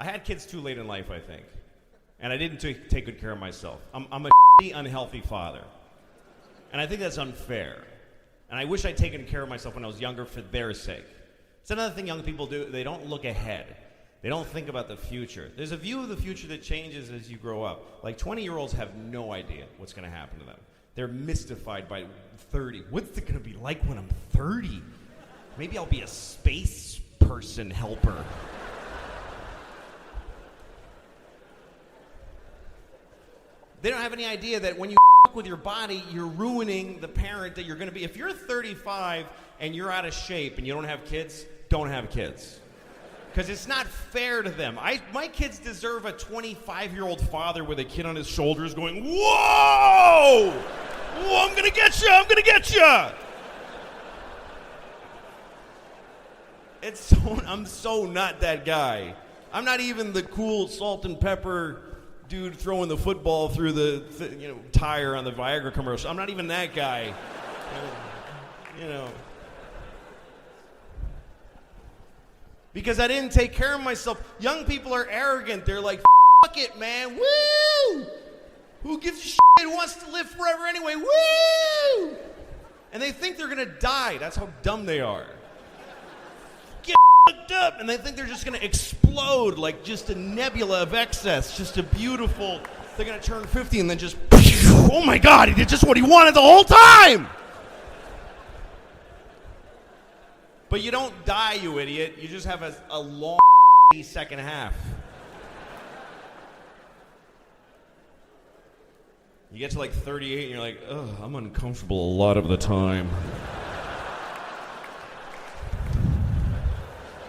I had kids too late in life, I think. And I didn't take good care of myself. I'm a unhealthy father. And I think that's unfair. And I wish I'd taken care of myself when I was younger for their sake. It's another thing young people do. They don't look ahead. They don't think about the future. There's a view of the future that changes as you grow up. Like 20-year-olds have no idea what's going to happen to them. They're mystified by 30. What's it going to be like when I'm 30? Maybe I'll be a space person helper. They don't have any idea that when you with your body, you're ruining the parent that you're going to be. If you're 35 and you're out of shape and you don't have kids, don't have kids. Because it's not fair to them. My kids deserve a 25-year-old father with a kid on his shoulders going, whoa! Whoa, I'm going to get you! I'm going to get you! I'm so not that guy. I'm not even the cool salt and pepper dude throwing the football through the tire on the Viagra commercial. I'm not even that guy. Because I didn't take care of myself. Young people are arrogant. They're like, fuck it, man. Woo! Who gives a shit? Who wants to live forever anyway? Woo! And they think they're going to die. That's how dumb they are. Get fucked up. And they think they're just going to explode like just a nebula of excess. Just a beautiful... They're going to turn 50 and then just... Oh my God, he did just what he wanted the whole time! But you don't die, you idiot. You just have a long second half. You get to like 38 and you're like, ugh, I'm uncomfortable a lot of the time.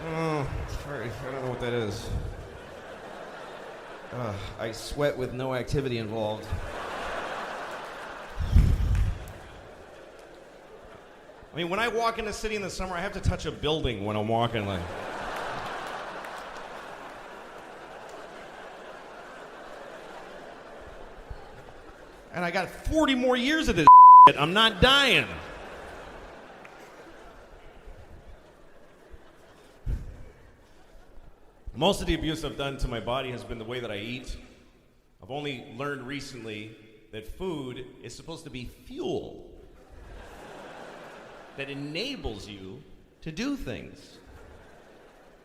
Oh, sorry, I don't know what that is. I sweat with no activity involved. I mean, when I walk in the city in the summer, I have to touch a building when I'm walking. Like, and I got 40 more years of this shit. I'm not dying. Most of the abuse I've done to my body has been the way that I eat. I've only learned recently that food is supposed to be fuel that enables you to do things.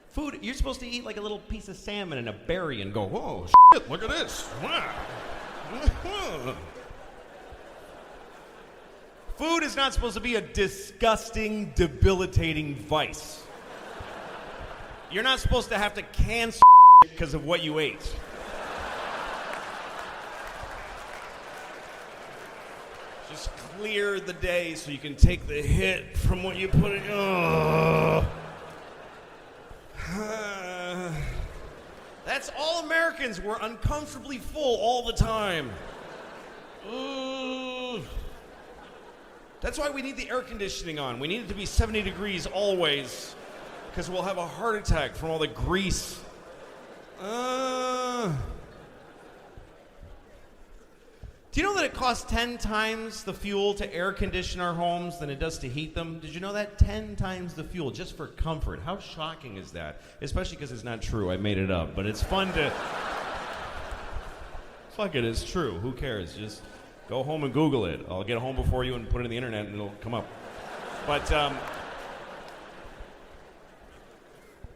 Food, you're supposed to eat like a little piece of salmon and a berry and go, whoa, shit, look at this. Wow. Food is not supposed to be a disgusting, debilitating vice. You're not supposed to have to cancel because of what you ate. Just clear the day so you can take the hit from what you put in. That's all Americans. We're uncomfortably full all the time. That's why we need the air conditioning on. We need it to be 70 degrees always, because we'll have a heart attack from all the grease. Do you know that it costs 10 times the fuel to air condition our homes than it does to heat them? Did you know that? 10 times the fuel, just for comfort. How shocking is that? Especially because it's not true. I made it up. But it's fun to... Fuck it, it's true. Who cares? Just go home and Google it. I'll get home before you and put it on the internet and it'll come up. But,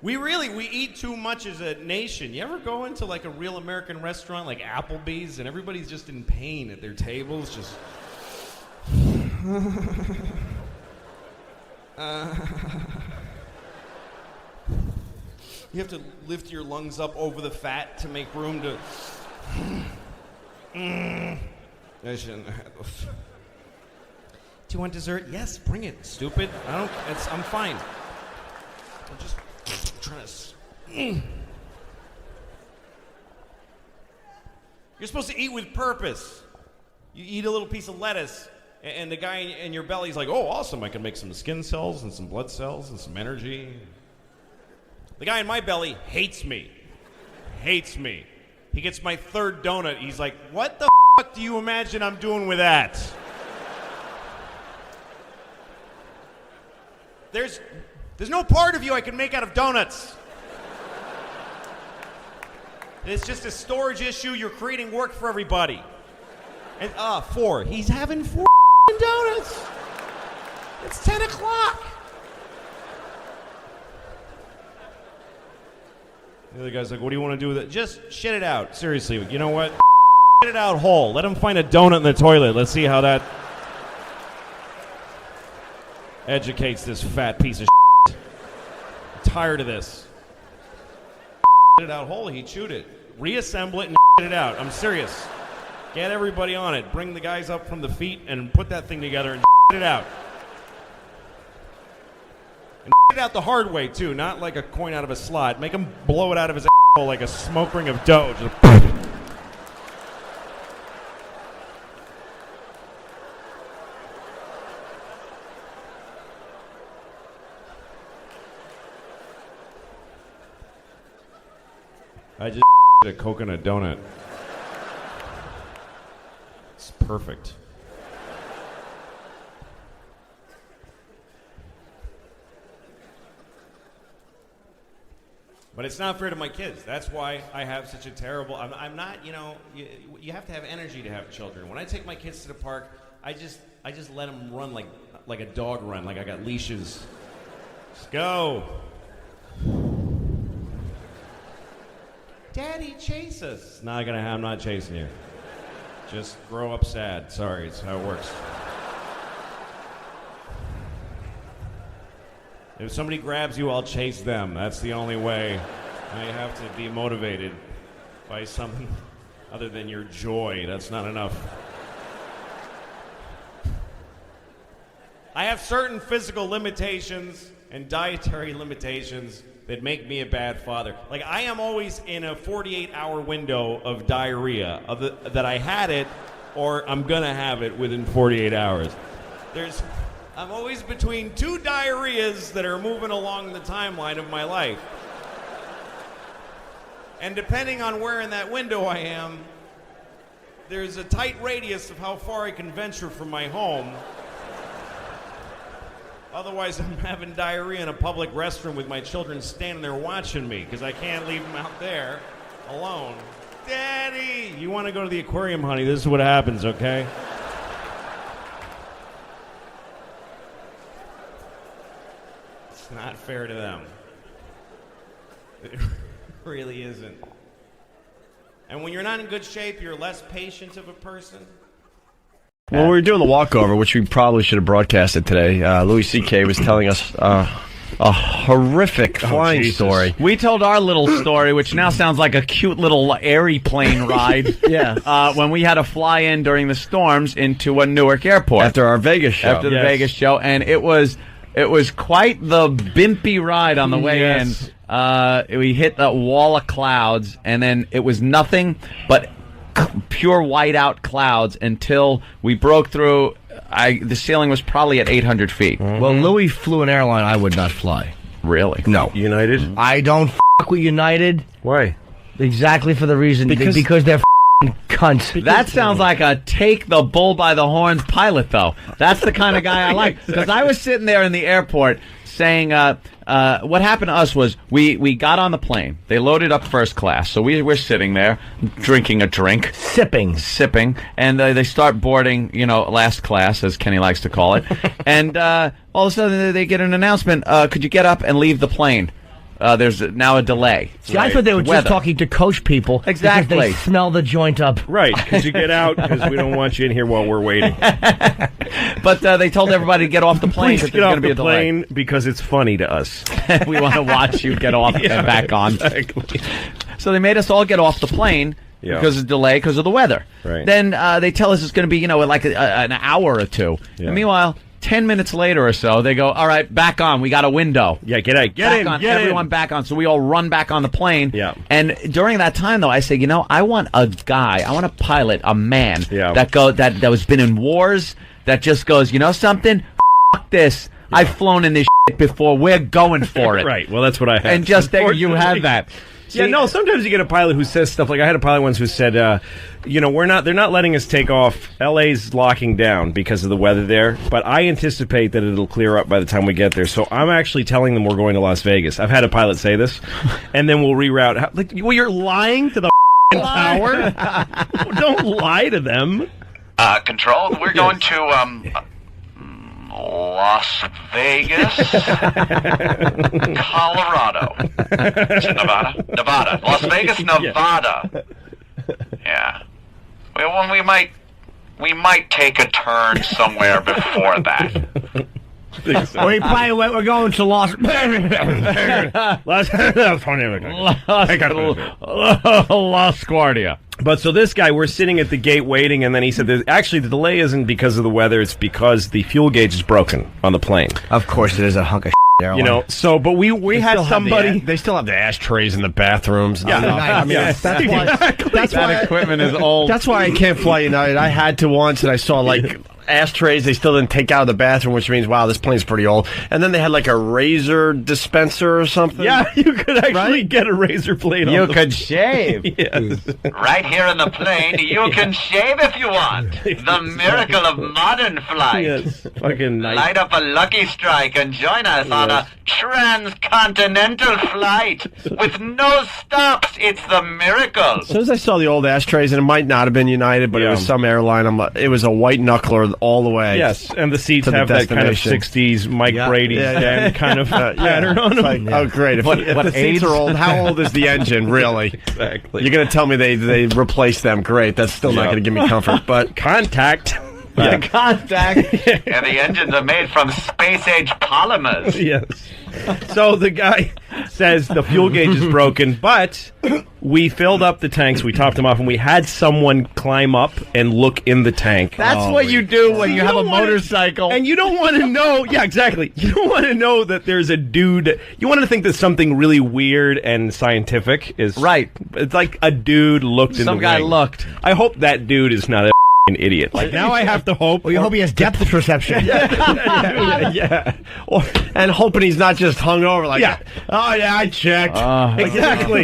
we eat too much as a nation. You ever go into like a real American restaurant like Applebee's and everybody's just in pain at their tables, just... You have to lift your lungs up over the fat to make room to... I shouldn't have those. Do you want dessert? Yes, bring it, stupid. I'm fine. I'm just... trying to... You're supposed to eat with purpose. You eat a little piece of lettuce, and the guy in your belly's like, oh, awesome, I can make some skin cells and some blood cells and some energy. The guy in my belly hates me. Hates me. He gets my third donut. He's like, what the fuck do you imagine I'm doing with that? There's no part of you I can make out of donuts. It's just a storage issue. You're creating work for everybody. And 4. He's having 4 donuts. It's 10 o'clock. The other guy's like, what do you want to do with it? Just shit it out. Seriously, you know what? Shit it out whole. Let him find a donut in the toilet. Let's see how that educates this fat piece of shit. I'm tired of this. Shit it out whole. He chewed it. Reassemble it and shit it out. I'm serious. Get everybody on it. Bring the guys up from the feet and put that thing together and shit it out. And shit it out the hard way, too. Not like a coin out of a slot. Make him blow it out of his asshole like a smoke ring of dough. Just I just a coconut donut. It's perfect. But it's not fair to my kids. That's why I have such a terrible... I'm not, you know... You have to have energy to have children. When I take my kids to the park, I just let them run like a dog run, like I got leashes. Just go. Daddy, chase us. I'm not chasing you. Just grow up sad. Sorry, it's how it works. If somebody grabs you, I'll chase them. That's the only way. I have to be motivated by something other than your joy. That's not enough. I have certain physical limitations and dietary limitations that make me a bad father. Like, I am always in a 48-hour window of diarrhea, that I had it or I'm going to have it within 48 hours. I'm always between 2 diarrheas that are moving along the timeline of my life. And depending on where in that window I am, there's a tight radius of how far I can venture from my home. Otherwise, I'm having diarrhea in a public restroom with my children standing there watching me because I can't leave them out there alone. Daddy, you want to go to the aquarium, honey? This is what happens, okay? It's not fair to them. It really isn't. And when you're not in good shape, you're less patient of a person. Well, we were doing the walkover, which we probably should have broadcasted today. Louis C.K. was telling us a horrific flying story. We told our little story, which now sounds like a cute little airy plane ride. Yeah. When we had to fly in during the storms into a Newark airport. After our Vegas show. After the Vegas show. And it was quite the bimpy ride on the way in. We hit the wall of clouds, and then it was nothing but pure whiteout clouds until we broke through. The ceiling was probably at 800 feet. Mm-hmm. Well, Louis flew an airline I would not fly. Really? No. United? I don't with United. Why? Exactly for the reason because they're cunts. That sounds like a take the bull by the horns pilot, though. That's the kind of guy I like. Because I was sitting there in the airport saying, what happened to us was we got on the plane. They loaded up first class. So we're sitting there drinking a drink. Sipping. And they start boarding, last class, as Kenny likes to call it. And all of a sudden they get an announcement, could you get up and leave the plane? There's now a delay. See, I thought they were just talking to coach people. Exactly. Because they smell the joint up. Right, because you get out because we don't want you in here while we're waiting. But they told everybody to get off the plane because there's going to be a delay. Plane because it's funny to us. We want to watch you get off and back on. Exactly. So they made us all get off the plane because of the delay, because of the weather. Right. Then they tell us it's going to be, like an hour or two. Yeah. And meanwhile, 10 minutes later or so, they go, all right, back on. We got a window. Yeah, get in. Everyone back on. So we all run back on the plane. Yeah. And during that time, though, I say, I want a pilot, a man that was been in wars, that just goes, something? F*** this. Yeah. I've flown in this shit before. We're going for it. Right. Well, that's what I have. And just there, you have that. Yeah, no, sometimes you get a pilot who says stuff like, I had a pilot once who said, they're not letting us take off. LA's locking down because of the weather there, but I anticipate that it'll clear up by the time we get there. So I'm actually telling them we're going to Las Vegas. I've had a pilot say this, and then we'll reroute. You're lying to the tower. Don't lie to them. Control, we're going to, Las Vegas, Colorado. Is it Nevada? Nevada. Las Vegas, Nevada. Yeah. Well, we might take a turn somewhere before that. We're going to Los. LaGuardia. But so this guy, we're sitting at the gate waiting, and then he said, actually, the delay isn't because of the weather, it's because the fuel gauge is broken on the plane. Of course, it is a hunk of airline. You know, so, but we had somebody... They still have the ashtrays in the bathrooms. Yeah, I mean, yes. that's why... That's why That equipment is old. That's why I can't fly United. I had to once, and I saw, like... ashtrays they still didn't take out of the bathroom, which means, wow, this plane's pretty old. And then they had like a razor dispenser or something. Yeah, you could actually get a razor blade on You the could shave. Yes. Right here in the plane, you can shave if you want. The miracle of modern flight. Yes. Fucking nice. Light up a lucky strike and join us on a transcontinental flight with no stops. It's the miracle. As soon as I saw the old ashtrays, and it might not have been United, but it was some airline, it was a white knuckler all the way. Yes, and the seats to the have that kind of destination. 60s Mike Brady stand kind of pattern on them. Like, oh, great. If the seats are old, how old is the engine, really? Exactly. You're going to tell me they replaced them. Great. That's still not going to give me comfort. But Contact. Contact. And the engines are made from space-age polymers. Yes. So the guy says the fuel gauge is broken, but we filled up the tanks, we topped them off, and we had someone climb up and look in the tank. That's what you do when you have a motorcycle. And you don't want to know, yeah, exactly. You don't want to know that there's a dude. You want to think that something really weird and scientific is Right. It's like a dude looked in the Some guy wing. looked. I hope that dude is not an idiot. Like now I have to hope. Well, you hope he has depth perception. yeah. And hoping he's not just hungover. Like, oh, yeah, I checked. Exactly.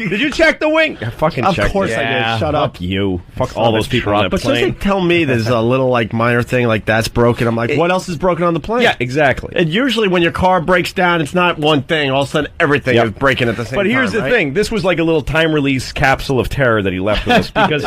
Did you check the wing? I fucking Of checked course it. I did. Shut up. Fuck you. Fuck all those people on that But since they plane. tell me there's a little, like, minor thing, like, that's broken, I'm like, what else is broken on the plane? Yeah, exactly. And usually when your car breaks down, it's not one thing. All of a sudden, everything is breaking at the same time. But here's the right? thing: this was like a little time-release capsule of terror that he left with us because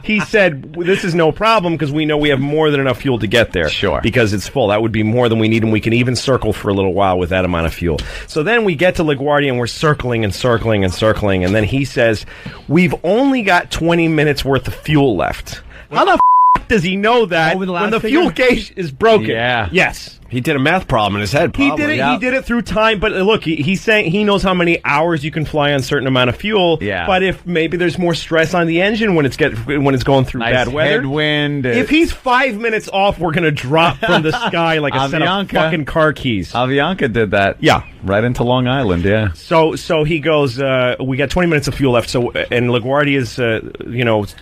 he said this is no problem because we know we have more than enough fuel to get there. Sure. Because it's full. That would be more than we need, and we can even circle for a little while with that amount of fuel. So then we get to LaGuardia, and we're circling and circling and circling, and then he says, "We've only got 20 minutes worth of fuel left." How the does he know that Over the when the loudspeaker? fuel gauge is broken? Yeah. Yes. He did a math problem in his head, He probably. did it. Yeah. He did it through time. But look, he's saying he knows how many hours you can fly on a certain amount of fuel. Yeah. But if maybe there's more stress on the engine when it's going through Nice bad weather. headwind. If he's 5 minutes off, we're gonna drop from the sky like a set of Avianca. fucking car keys. Avianca did that. Yeah. Right into Long Island, yeah. So he goes. We got 20 minutes of fuel left. So and LaGuardia is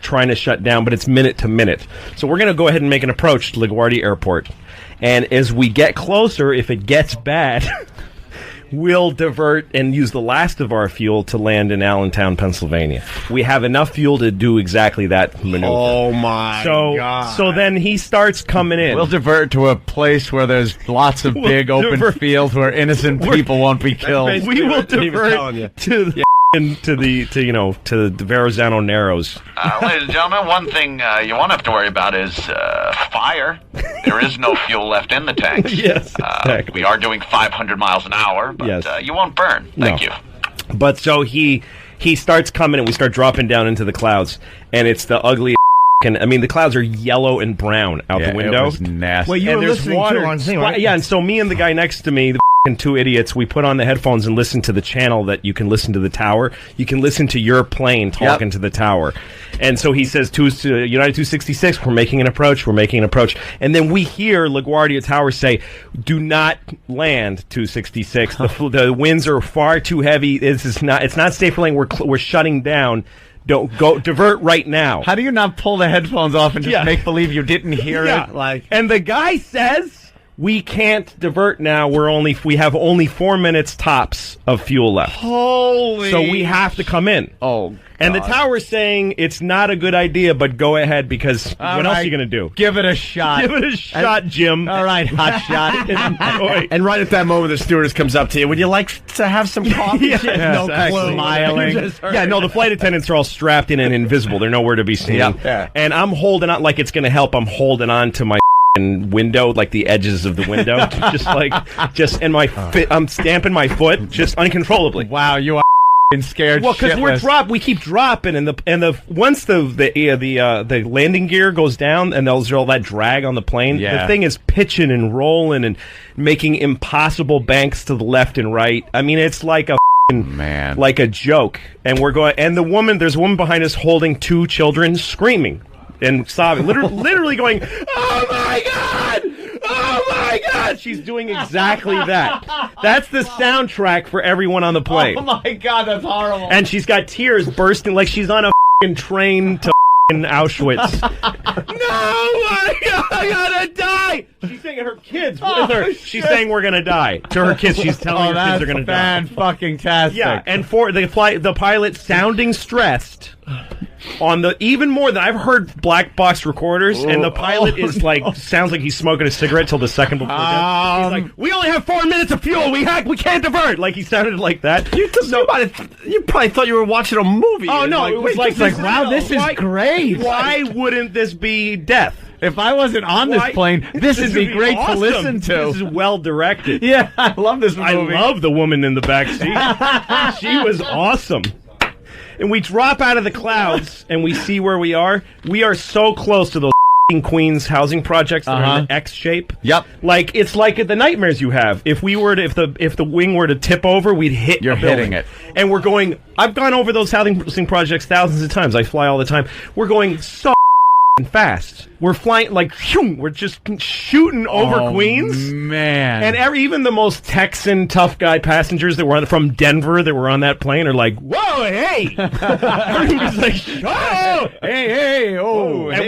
trying to shut down, but it's minute to minute. So we're gonna go ahead and make an approach to LaGuardia Airport. And as we get closer, if it gets bad, we'll divert and use the last of our fuel to land in Allentown, Pennsylvania. We have enough fuel to do exactly that maneuver. Oh, my God. So then he starts coming in. We'll divert to a place where there's lots of big open divert. fields where innocent people won't be killed. We will telling you. divert to the to the Verrazano Narrows. Ladies and gentlemen, one thing you won't have to worry about is fire. There is no fuel left in the tanks. Yes, exactly. We are doing 500 miles an hour, but Yes. you won't burn. Thank No. you. But so he starts coming and we start dropping down into the clouds, and it's the ugly. I mean, the clouds are yellow and brown out the window. It was nasty. Well, you And were there's listening water. to on thing, right? Yeah, and so me and the guy next to me, the two idiots, we put on the headphones and listen to the channel that you can listen to the tower. You can listen to your plane talking to the tower. And so he says, United 266, we're making an approach, And then we hear LaGuardia Tower say, do not land 266. The winds are far too heavy. It's not safe for landing. We're shutting down. Don't go divert right now. How do you not pull the headphones off and just make believe you didn't hear it? And the guy says, we can't divert now. We have only 4 minutes tops of fuel left. Holy! So we have to come in. Oh. And the tower's saying it's not a good idea, but go ahead because what else are you going to do? Give it a shot. Give it a shot, Jim. All right, hot shot. And right at that moment, the stewardess comes up to you. Would you like to have some coffee? No clue. Smiling. The flight attendants are all strapped in and invisible. They're nowhere to be seen. Yeah. And I'm holding on like it's going to help. I'm holding on to my window, like the edges of the window, I'm stamping my foot just uncontrollably. Wow, you are scared. Well, because we keep dropping, and once the landing gear goes down, and there's all that drag on the plane, the thing is pitching and rolling and making impossible banks to the left and right. I mean, it's like a like a joke. And we're going, and there's a woman behind us holding 2 children, screaming and sobbing, literally going, "Oh my God! Oh my God!" She's doing exactly that. That's the soundtrack for everyone on the plane. Oh my God, that's horrible. And she's got tears bursting like she's on a train to Auschwitz. No, I gotta die. She's saying her kids with her. She's saying we're gonna die to her kids. She's telling her kids are gonna die. Fan-fucking-tastic. Yeah, and for the pilot sounding stressed on even more than I've heard black box recorders, and the pilot is sounds like he's smoking a cigarette till the second before death. He's like, "We only have 4 minutes of fuel. We can't divert." Like he sounded like that. You probably thought you were watching a movie. Oh no, it was like wow, this is great. Why wouldn't this be death? If I wasn't on this plane, this would be great to listen to. This is well directed. Yeah, I love this movie. I love the woman in the back seat. She was awesome. And we drop out of the clouds and we see where we are. We are so close to those Queens housing projects that are in the X shape. Yep. Like it's like the nightmares you have. If the wing were to tip over, we'd hit. You're hitting it. And we're going. I've gone over those housing projects thousands of times. I fly all the time. We're going so fast. We're flying like we're just shooting over Queens, man. And even the most Texan tough guy passengers that were from Denver that were on that plane are like, "Whoa, hey!" Everybody's like, "Oh, hey, oh!" And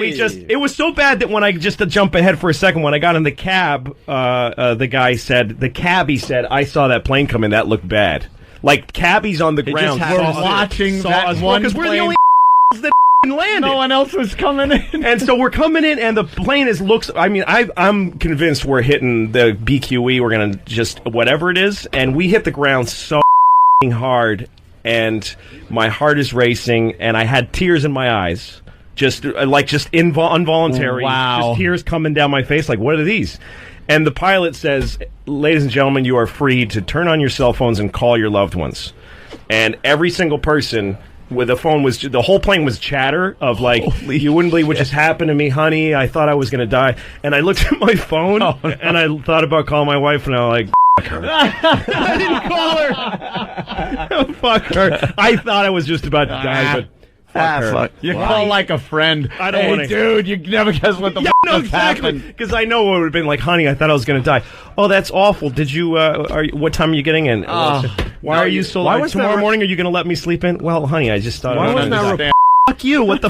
it was so bad that when just to jump ahead for a second, when I got in the cab, the cabbie said, "I saw that plane come in. That looked bad." Like cabbies on the ground, we're watching that one because we're the only that landed. No one else was coming in. And so we're coming in, and the plane I'm convinced we're hitting the BQE. We're going to just, whatever it is, and we hit the ground so hard, and my heart is racing, and I had tears in my eyes. Just involuntary. Wow. Just tears coming down my face, like, what are these? And the pilot says, "Ladies and gentlemen, you are free to turn on your cell phones and call your loved ones." And every single person with the phone the whole plane was chatter of like, "You wouldn't believe what just happened to me, honey. I thought I was going to die." And I looked at my phone and I thought about calling my wife, and I was like, "Fuck her." I didn't call her. Fuck her. I thought I was just about to die, but fuck her. You call like a friend. I don't want to. Dude, you never guess what the exactly. Because I know what would have been like, "Honey, I thought I was going to die." "Oh, that's awful. Did you? What time are you getting in?" "Why are you so late? Tomorrow morning, are you going to let me sleep in?" "Well, honey, I just thought." Why wasn't that? Fuck you! What the?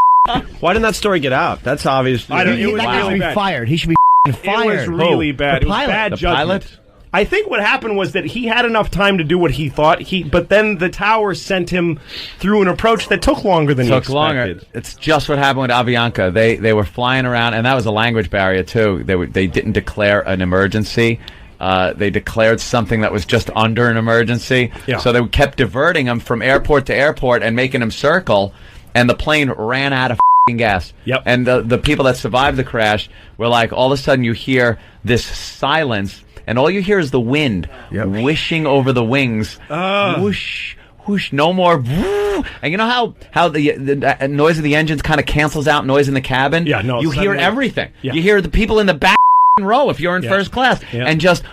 Why didn't that story get out? That's obvious. I don't. It was That guy really should be bad. fired. He should be fired. It was really bad. The It was pilot. bad The judgment. pilot? I think what happened was that he had enough time to do what he thought but then the tower sent him through an approach that took longer than he expected. Longer. It's just what happened with Avianca. They were flying around, and that was a language barrier too. They didn't declare an emergency. They declared something that was just under an emergency. Yeah. So they kept diverting them from airport to airport and making them circle, and the plane ran out of gas. Yep. And the people that survived the crash were like, all of a sudden you hear this silence, and all you hear is the wind wishing over the wings. Whoosh, whoosh, no more. And you know how the noise of the engines kind of cancels out noise in the cabin? Yeah, no. You hear everything. Yeah. You hear the people in the back row if you're in first class, and just.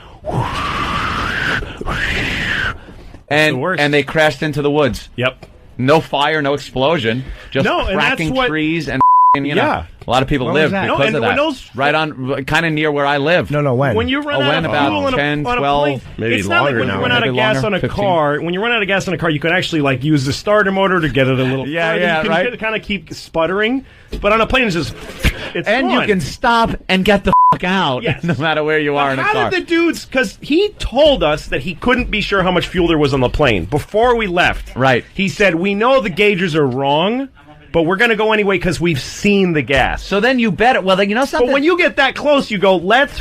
And they crashed into the woods. Yep. No fire, no explosion, just cracking trees and a lot of people live because of that. Right on, kind of near where I live. No, when? When you run out of about fuel 10, on a 12, plane, maybe it's not like longer when now. you run out of Maybe gas longer, on a 15. car. When you run out of gas on a car, you can actually like use the starter motor to get it a little further. You can kind of keep sputtering. But on a plane, it's and gone. you can stop and get the fuck out, Yes. no matter where you are in a car. How did the dudes? Because he told us that he couldn't be sure how much fuel there was on the plane before we left. Right. He said, "We know the gauges are wrong, but we're going to go anyway because we've seen the gas." So then you bet it. Well, then, you know something? But when you get that close, you go, "Let's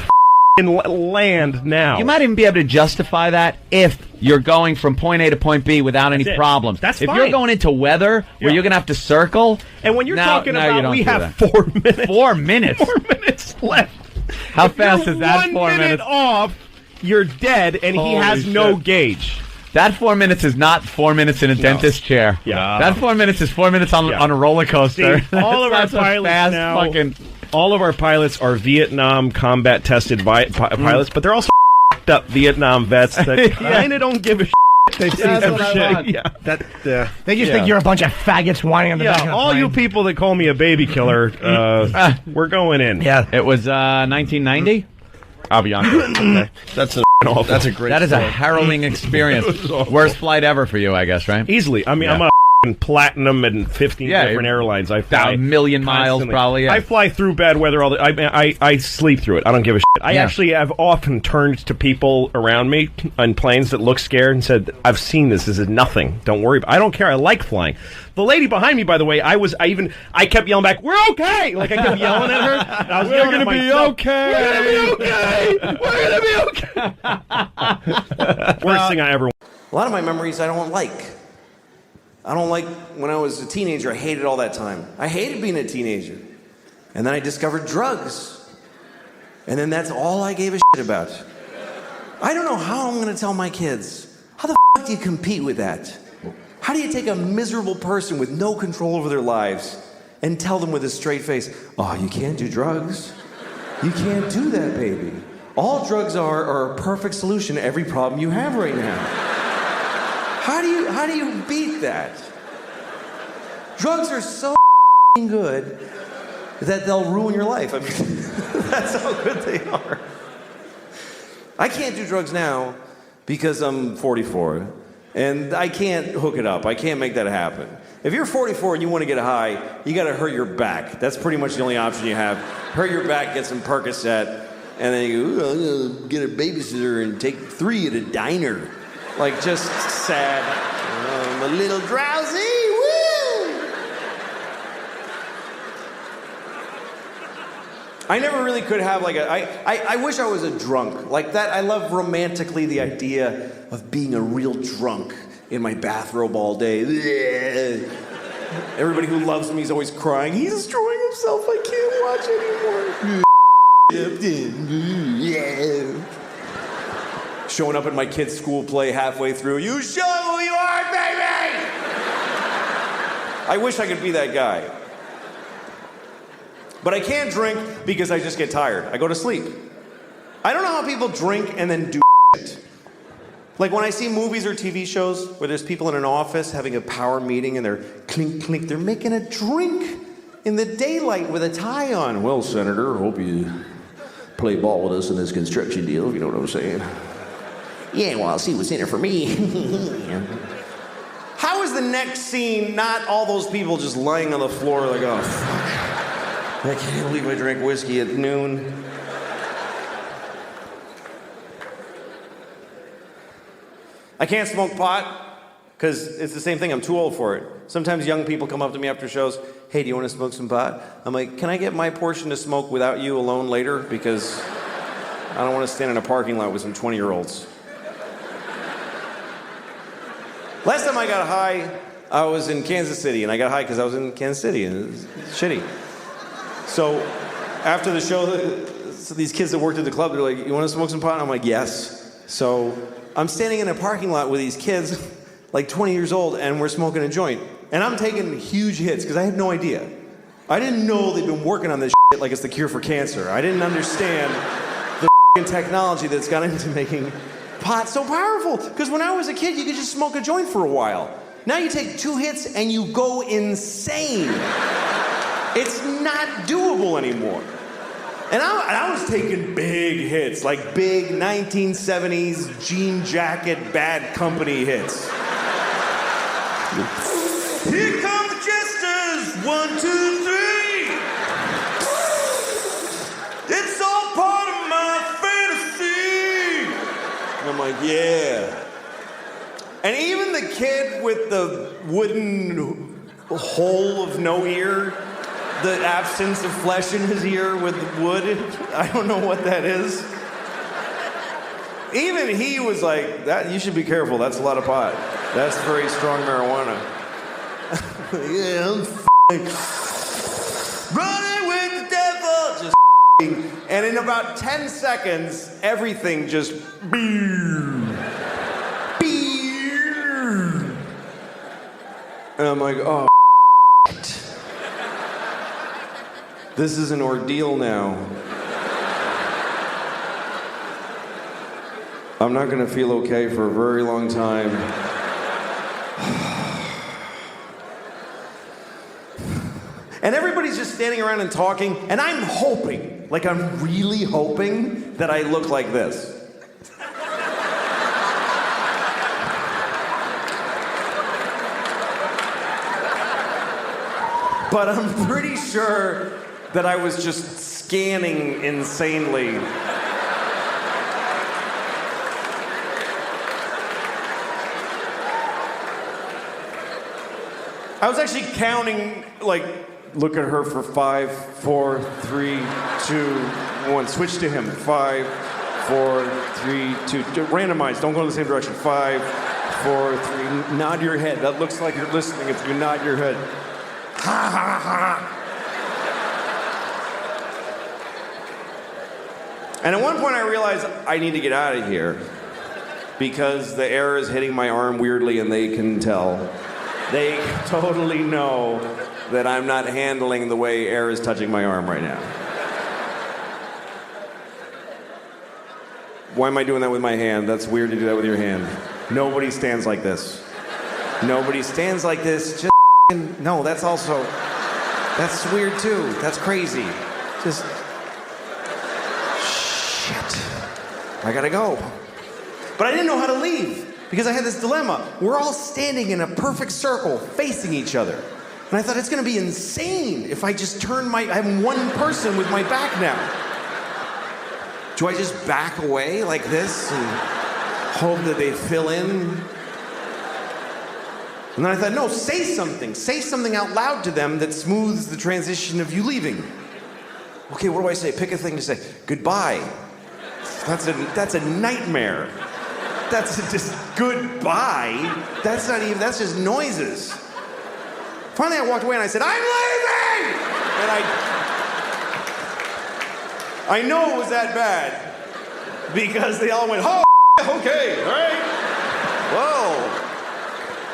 land now." You might even be able to justify that if you're going from point A to point B without any That's it. problems. That's if fine. you're going into weather where Yeah. you're going to have to circle. And when you're now- talking now you about don't we do have that. 4 minutes. 4 minutes. 4 minutes left. How If fast you're is that? 1 4 minute minutes. off, you're dead, and he Holy has no shit. gauge. That 4 minutes is not 4 minutes in a dentist chair. Yeah. That 4 minutes is 4 minutes on Yeah. on a roller coaster. See, all of our That's a pilots fast now, fucking. all of our pilots are Vietnam combat tested pilots, but they're also up Vietnam vets that kind of don't give a shit. They've seen That's what I everything. want. Yeah. They just Yeah. think you're a bunch of faggots whining on the back of Yeah, the all you plane. people that call me a baby killer, we're going in. Yeah. It was 1990. Avianca. That's a Awful. that's a great. That is a story. harrowing experience. Worst flight ever for you, I guess, right? Easily. I mean, Yeah. I'm a platinum and 15 Yeah, different airlines. I fly a million miles, constantly. probably, yeah. I fly through bad weather all the. I sleep through it. I don't give a shit. I Yeah. actually have often turned to people around me on planes that look scared and said, "I've seen this. This is nothing. Don't worry. I don't care. I like flying." The lady behind me, by the way, I kept yelling back, "We're okay!" Like I kept yelling at her. And I was yelling at myself, okay. We're gonna be okay. We're gonna be okay. Worst thing I ever. A lot of my memories I don't like. I don't like when I was a teenager. I hated all that time. I hated being a teenager. And then I discovered drugs. And then that's all I gave a shit about. I don't know how I'm going to tell my kids. How the fuck do you compete with that? How do you take a miserable person with no control over their lives and tell them with a straight face, "Oh, you can't do drugs. You can't do that, baby. All drugs are a perfect solution to every problem you have right now." How do you beat that? Drugs are so good that they'll ruin your life. I mean, that's how good they are. I can't do drugs now because I'm 44, and I can't hook it up. I can't make that happen. If you're 44 and you want to get high, you got to hurt your back. That's pretty much the only option you have. Hurt your back, get some Percocet, and then you go, "I'm gonna get a babysitter and take 3 at a diner." Like, just sad. I'm a little drowsy. Woo! I never really could have like I wish I was a drunk. Like that, I love romantically the idea of being a real drunk in my bathrobe all day. Everybody who loves me is always crying. He's destroying himself. I can't watch anymore. Showing up at my kid's school play halfway through. "You show who you are, baby!" I wish I could be that guy. But I can't drink because I just get tired. I go to sleep. I don't know how people drink and then do shit. Like when I see movies or TV shows where there's people in an office having a power meeting and they're clink, clink, they're making a drink in the daylight with a tie on. "Well, Senator, hope you play ball with us in this construction deal, if you know what I'm saying." "Yeah, well, I'll see what's in it for me." How is the next scene not all those people just lying on the floor like, "Oh, fuck. I can't believe I drank whiskey at noon." I can't smoke pot because it's the same thing. I'm too old for it. Sometimes young people come up to me after shows, "Hey, do you want to smoke some pot?" I'm like, "Can I get my portion to smoke without you alone later? Because I don't want to stand in a parking lot with some 20-year-olds. Last time I got high, I was in Kansas City, and I got high because I was in Kansas City, and it was shitty. So after the show, so these kids that worked at the club, they're like, "You want to smoke some pot?" And I'm like, "Yes." So I'm standing in a parking lot with these kids, like 20 years old, and we're smoking a joint. And I'm taking huge hits because I had no idea. I didn't know they'd been working on this shit like it's the cure for cancer. I didn't understand the technology that's gone into making pot so powerful. Because when I was a kid, you could just smoke a joint for a while. Now you take 2 hits and you go insane. It's not doable anymore. And I was taking big hits, like big 1970s jean jacket, Bad Company hits. Here come the jesters, 1, 2, 3. It's all part Yeah. And even the kid with the wooden hole of no ear, the absence of flesh in his ear with wood, I don't know what that is. Even he was like, "That you should be careful, that's a lot of pot. That's very strong marijuana." Yeah, I'm running with the devil. Just and in about 10 seconds, everything just and I'm like, oh, this is an ordeal now. I'm not gonna feel okay for a very long time. And everybody's just standing around and talking, and I'm hoping, like I'm really hoping that I look like this. But I'm pretty sure that I was just scanning insanely. I was actually counting, like, look at her for 5, 4, 3, 2, 1. Switch to him. 5, 4, 3, 2. Randomize. Don't go in the same direction. 5, 4, 3. Nod your head. That looks like you're listening if you nod your head. Ha ha ha. And at one point I realized I need to get out of here because the air is hitting my arm weirdly and they can tell. They totally know that I'm not handling the way air is touching my arm right now. Why am I doing that with my hand? That's weird to do that with your hand. Nobody stands like this. Nobody stands like this. Just no, that's weird too. That's crazy. Just shit. I gotta go. But I didn't know how to leave because I had this dilemma. We're all standing in a perfect circle facing each other. And I thought it's gonna be insane if I just I'm one person with my back now. Do I just back away like this and hope that they fill in? And then I thought, no, say something. Say something out loud to them that smooths the transition of you leaving. Okay, what do I say? Pick a thing to say. Goodbye. That's a nightmare. That's just goodbye. That's just noises. Finally, I walked away and I said, I'm leaving! And I know it was that bad because they all went, oh, okay, all right. Whoa.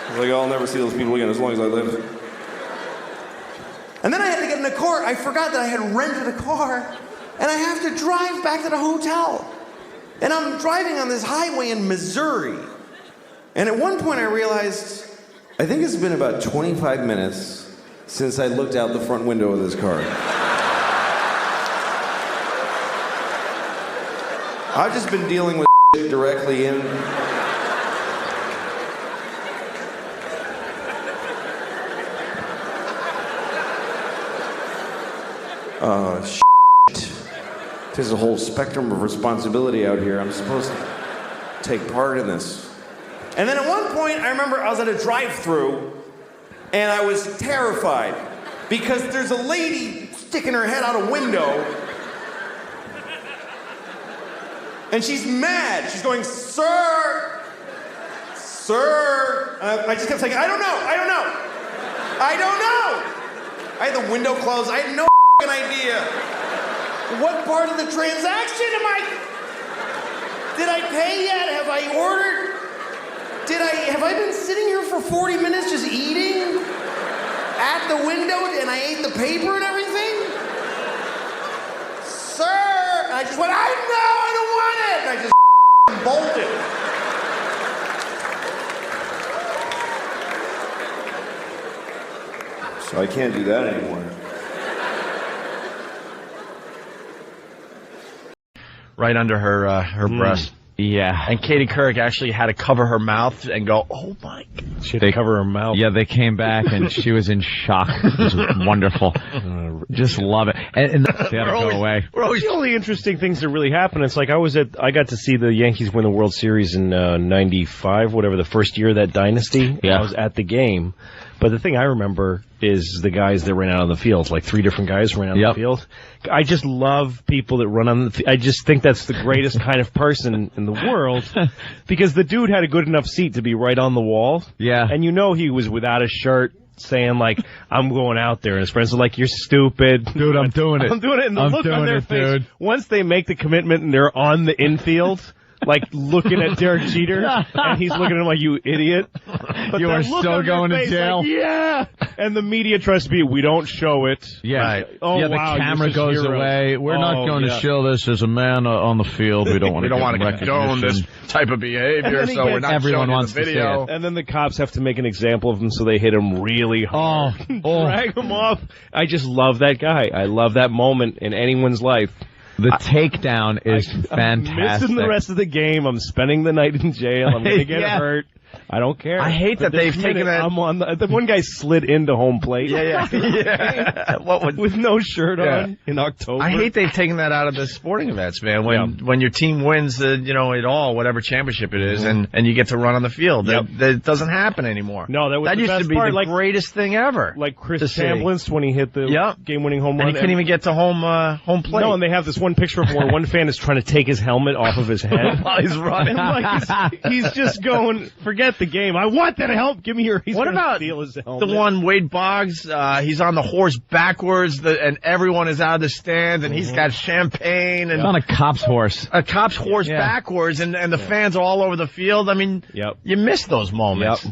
I was like, I'll never see those people again as long as I live. And then I had to get in a car. I forgot that I had rented a car, and I have to drive back to the hotel. And I'm driving on this highway in Missouri. And at one point I realized, I think it's been about 25 minutes since I looked out the front window of this car. I've just been dealing with shit directly in. Shit. There's a whole spectrum of responsibility out here. I'm supposed to take part in this. And then at one point, I remember I was at a drive-thru, and I was terrified because there's a lady sticking her head out a window, and she's mad. She's going, sir, sir. I just kept saying, I don't know. I had the window closed. I had no idea. What part of the transaction did I pay yet? Have I ordered? Have I been sitting here for 40 minutes just eating at the window and I ate the paper and everything? Sir! And I just went, I don't want it! And I just bolted. So I can't do that anymore. Right under her breast. Yeah. And Katie Couric actually had to cover her mouth and go, "Oh my God." She had to cover her mouth. Yeah, they came back and she was in shock. It was wonderful. Just love it. And they had to go away. We're always the only interesting things that really happen. It's like I got to see the Yankees win the World Series in '95, whatever, the first year of that dynasty. Yeah. I was at the game. But the thing I remember is the guys that ran out on the field, like 3 different guys ran out on the field. I just love people that run on the field. I just think that's the greatest kind of person in the world, because the dude had a good enough seat to be right on the wall. Yeah. And you know he was without a shirt, saying, like, I'm going out there. And his friends are like, you're stupid. Dude, I'm doing it. I'm doing it. And the I'm look on doing their it, face, dude. once they make the commitment and they're on the infield, like looking at Derek Jeter, and he's looking at him like, you idiot. But You that are look so on their going to face, jail. like, yeah. And the media tries to be, we don't show it. Yeah. Right. Oh, yeah, the wow, camera you're such goes heroes. away. We're not going to show this as a man on the field. We don't want to condone this type of behavior, so we're not everyone showing you wants the to see video. it. And then the cops have to make an example of him, so they hit him really hard. Drag him off. I just love that guy. I love that moment in anyone's life. The takedown is I'm fantastic. missing the rest of the game. I'm spending the night in jail. I'm going to get Yeah. hurt. I don't care. I hate that But this they've taken minute, that- I'm on the one guy slid into home plate. Yeah. With no shirt on in October. I hate they've taken that out of the sporting events, man. When your team wins it all, whatever championship it is, and you get to run on the field. That doesn't happen anymore. No, that was that the used best to be part, the like, greatest thing ever. like Chris to see. Chambliss when he hit the game-winning home run. And he couldn't even get to home plate. No, and they have this one picture of him where one fan is trying to take his helmet off of his head while he's running. he's just going, forget the game. I want that help. Give me your. What about steal his helmet. the one Wade Boggs? He's on the horse backwards, and everyone is out of the stands, and he's got champagne and on a cop's horse. a cop's horse backwards, and the fans are all over the field. I mean, you miss those moments.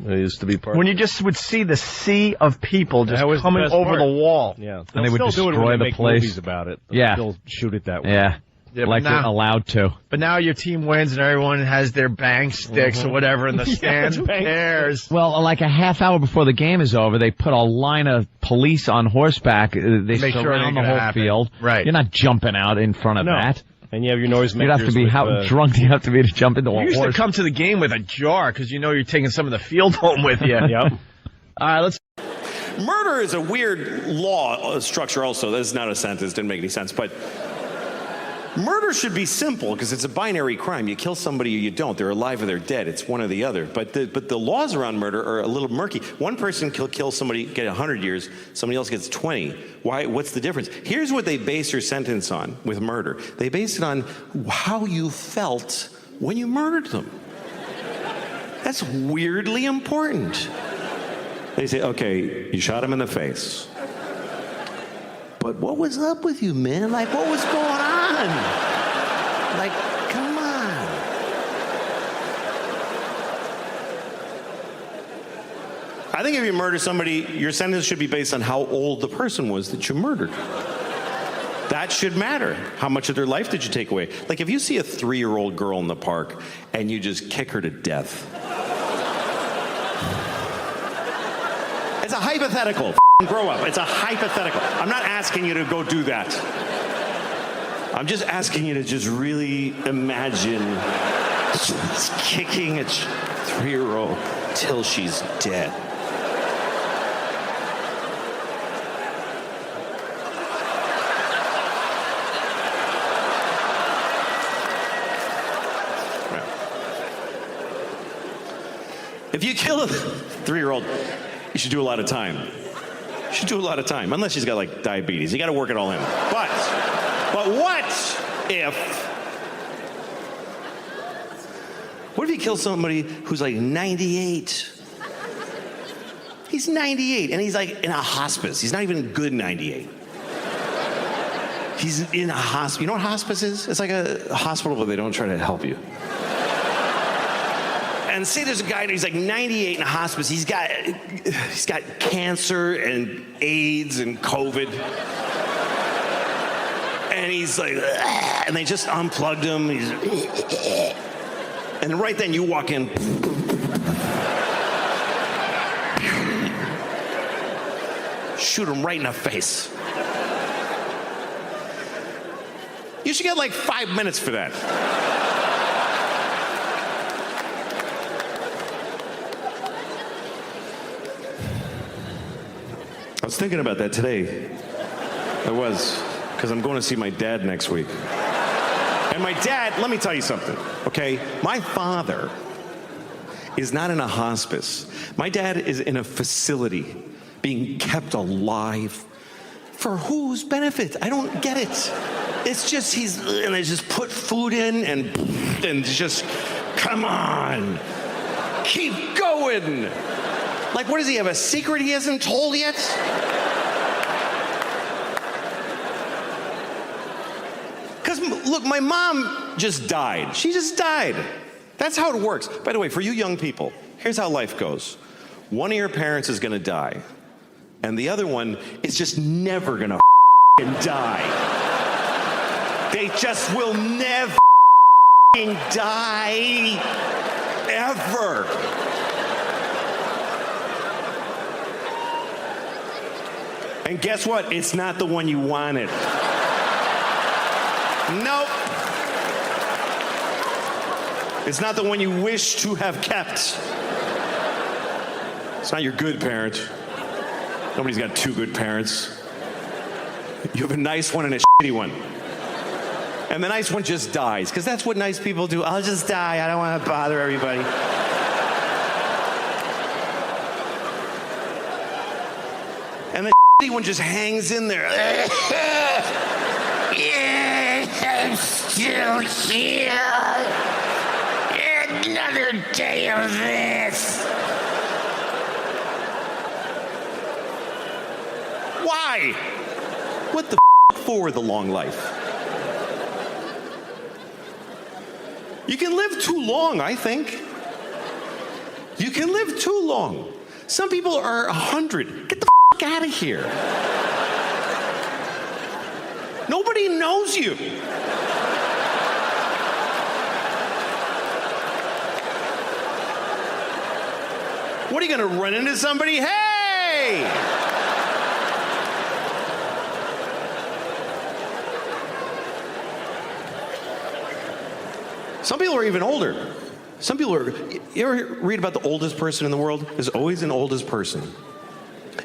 It used to be part. When you just would see the sea of people just coming over the wall. Yeah, And they would still do it when destroy they the make place. movies about it. They'll still shoot it that way. Yeah. Yeah, Like they're allowed to. But now your team wins and everyone has their bang sticks or whatever in the stands. Who cares? Well, like a half hour before the game is over, they put a line of police on horseback. They Make sure it surround ain't the gonna whole happen. field. Right. You're not jumping out in front of that. And you have your noisemakers. You'd have to be, how drunk do you have to be to jump into a You used horse? to come to the game with a jar because you know you're taking some of the field home with you. Yep. All right, let's. Murder is a weird law structure also. That is not a sentence. Didn't make any sense. But murder should be simple because it's a binary crime. You kill somebody or you don't. They're alive or they're dead. It's one or the other. But the laws around murder are a little murky. One person can kill somebody, get 100 years. Somebody else gets 20. Why? What's the difference? Here's what they base your sentence on with murder. They base it on how you felt when you murdered them. That's weirdly important. They say, okay, you shot him in the face. But what was up with you, man? Like, what was going on? Like, come on. I think if you murder somebody, your sentence should be based on how old the person was that you murdered. That should matter. How much of their life did you take away? Like, if you see a 3-year-old girl in the park and you just kick her to death. It's a hypothetical. Grow up. It's a hypothetical. I'm not asking you to go do that. I'm just asking you to just really imagine just kicking a 3-year-old till she's dead. If you kill a 3-year-old, you should do a lot of time. You should do a lot of time, unless she's got like diabetes. You got to work it all in. But what if you kill somebody who's like 98? He's 98 and he's like in a hospice. He's not even good 98. He's in a hospice. You know what hospice is? It's like a hospital, but they don't try to help you. And say there's a guy he's like 98 in a hospice. He's got cancer and AIDS and COVID. And he's like, "Ugh," and they just unplugged him. And right then you walk in. Shoot him right in the face. You should get like 5 minutes for that. I was thinking about that today. I was, because I'm going to see my dad next week. And my dad, let me tell you something, okay? My father is not in a hospice. My dad is in a facility being kept alive. For whose benefit? I don't get it. It's just and they just put food in and just, come on, keep going. Like, what does he have, a secret he hasn't told yet? Because, look, my mom just died. She just died. That's how it works. By the way, for you young people, here's how life goes. One of your parents is going to die, and the other one is just never going to die. They just will never die, ever. And guess what? It's not the one you wanted. Nope. It's not the one you wish to have kept. It's not your good parent. Nobody's got two good parents. You have a nice one and a shitty one. And the nice one just dies, because that's what nice people do. I'll just die. I don't want to bother everybody. And the shitty one just hangs in there. Yes, I'm still here. Another day of this. Why? What the for the long life? You can live too long, I think. You can live too long. Some people are 100. Get the out of here. Nobody knows you. What are you going to run into somebody? Hey! Some people are even older. Some people are, you ever read about the oldest person in the world? There's always an oldest person.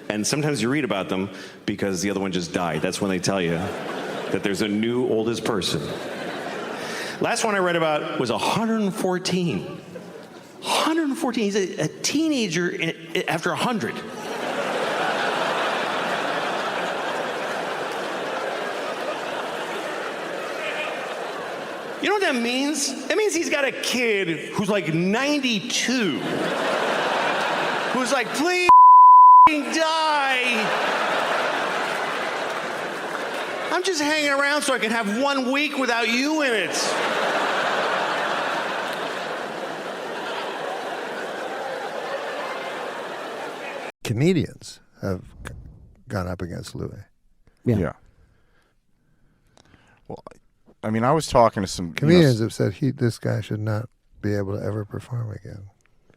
And sometimes you read about them because the other one just died. That's when they tell you that there's a new oldest person. Last one I read about was 114. 114. He's a teenager after 100. You know what that means? That means he's got a kid who's like 92. Who's like, please die. I'm just hanging around so I can have 1 week without you in it. Comedians have gone up against Louis. Yeah. Well, I mean, I was talking to some comedians have said this guy should not be able to ever perform again.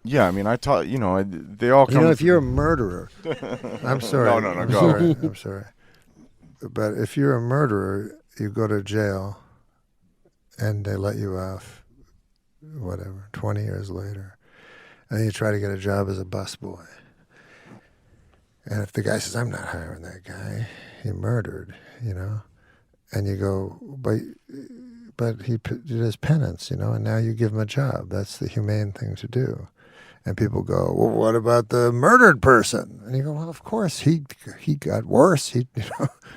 Yeah, I mean, they all come. If you're a murderer, I'm sorry. No, I'm go. Sorry, I'm sorry. But if you're a murderer, you go to jail, and they let you off, 20 years later, and then you try to get a job as a busboy. And if the guy says, "I'm not hiring that guy, he murdered," and you go, but he did his penance, and now you give him a job. That's the humane thing to do. And people go, well, what about the murdered person? And you go, well, of course, he got worse.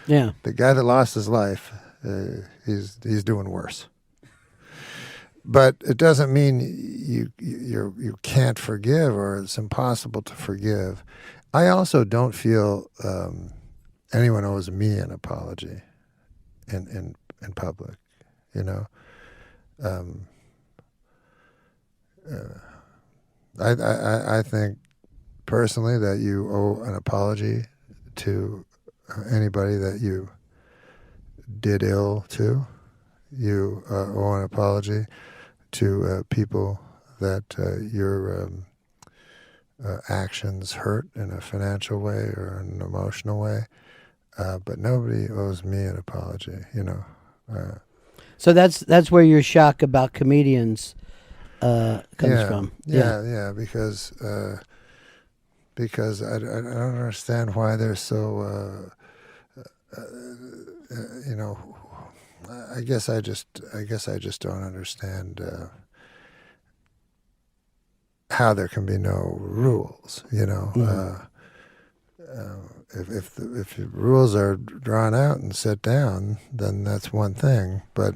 Yeah. The guy that lost his life, he's doing worse. But it doesn't mean you can't forgive or it's impossible to forgive. I also don't feel anyone owes me an apology in public, I think personally that you owe an apology to anybody that you did ill to. You owe an apology to people that your actions hurt in a financial way or an emotional way. But nobody owes me an apology, So that's where your shock about comedians comes from. Yeah, because because I don't understand why they're so. You know, I guess I just don't understand how there can be no rules. You know, if the rules are drawn out and set down, then that's one thing. But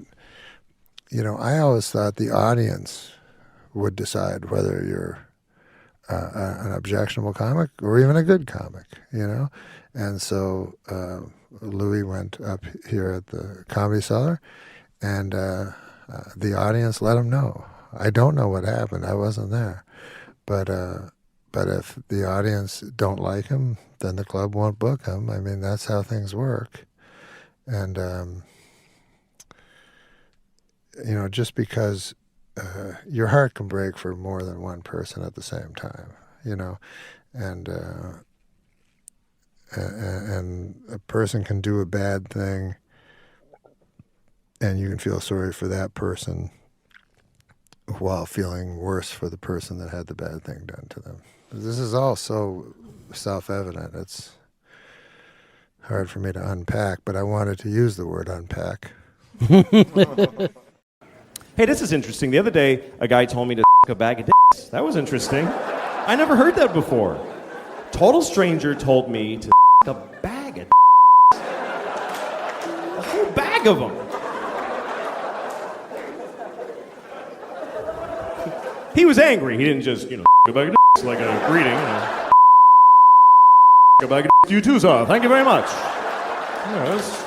you know, I always thought the audience would decide whether you're an objectionable comic or even a good comic. You know, and so. Louis went up here at the Comedy Cellar, and the audience let him know. I don't know what happened. I wasn't there. But if the audience don't like him, then the club won't book him. I mean, that's how things work. And, you know, just because your heart can break for more than one person at the same time, you know, and a person can do a bad thing and you can feel sorry for that person while feeling worse for the person that had the bad thing done to them. This is all so self-evident. It's hard for me to unpack, but I wanted to use the word unpack. Hey, this is interesting. The other day, a guy told me to a bag of dicks. That was interesting. I never heard that before. Total stranger told me to a bag of dicks. A whole bag of them. He was angry. He didn't just, a bag of dicks like a greeting. A bag of dicks to you too, sir. Thank you very much. Yes.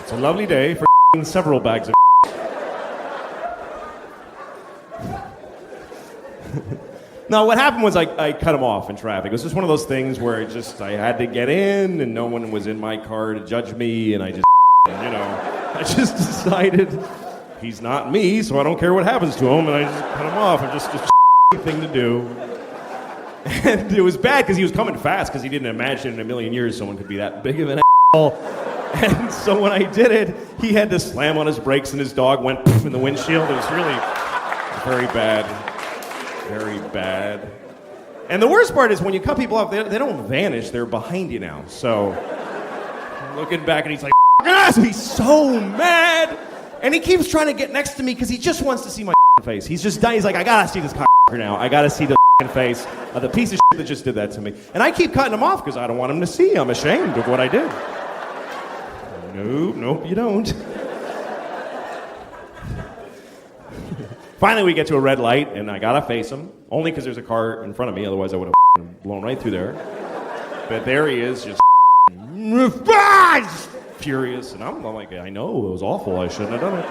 It's a lovely day for several bags of No, what happened was I cut him off in traffic. It was just one of those things where I had to get in and no one was in my car to judge me, and I just decided he's not me, so I don't care what happens to him, and I just cut him off. And just a thing to do. And it was bad because he was coming fast because he didn't imagine in a million years someone could be that big of an asshole. And so when I did it, he had to slam on his brakes and his dog went in the windshield. It was really very bad. Very bad. And the worst part is when you cut people off, they don't vanish. They're behind you now. So I'm looking back and he's like, he's so mad. And he keeps trying to get next to me because he just wants to see my face. He's just dying. He's like, I gotta see this now. I gotta see the face of the piece of shit that just did that to me. And I keep cutting him off because I don't want him to see. I'm ashamed of what I did. Nope, you don't. Finally, we get to a red light, and I gotta face him. Only because there's a car in front of me, otherwise I would have blown right through there. But there he is, just furious. And I'm like, I know, it was awful. I shouldn't have done it.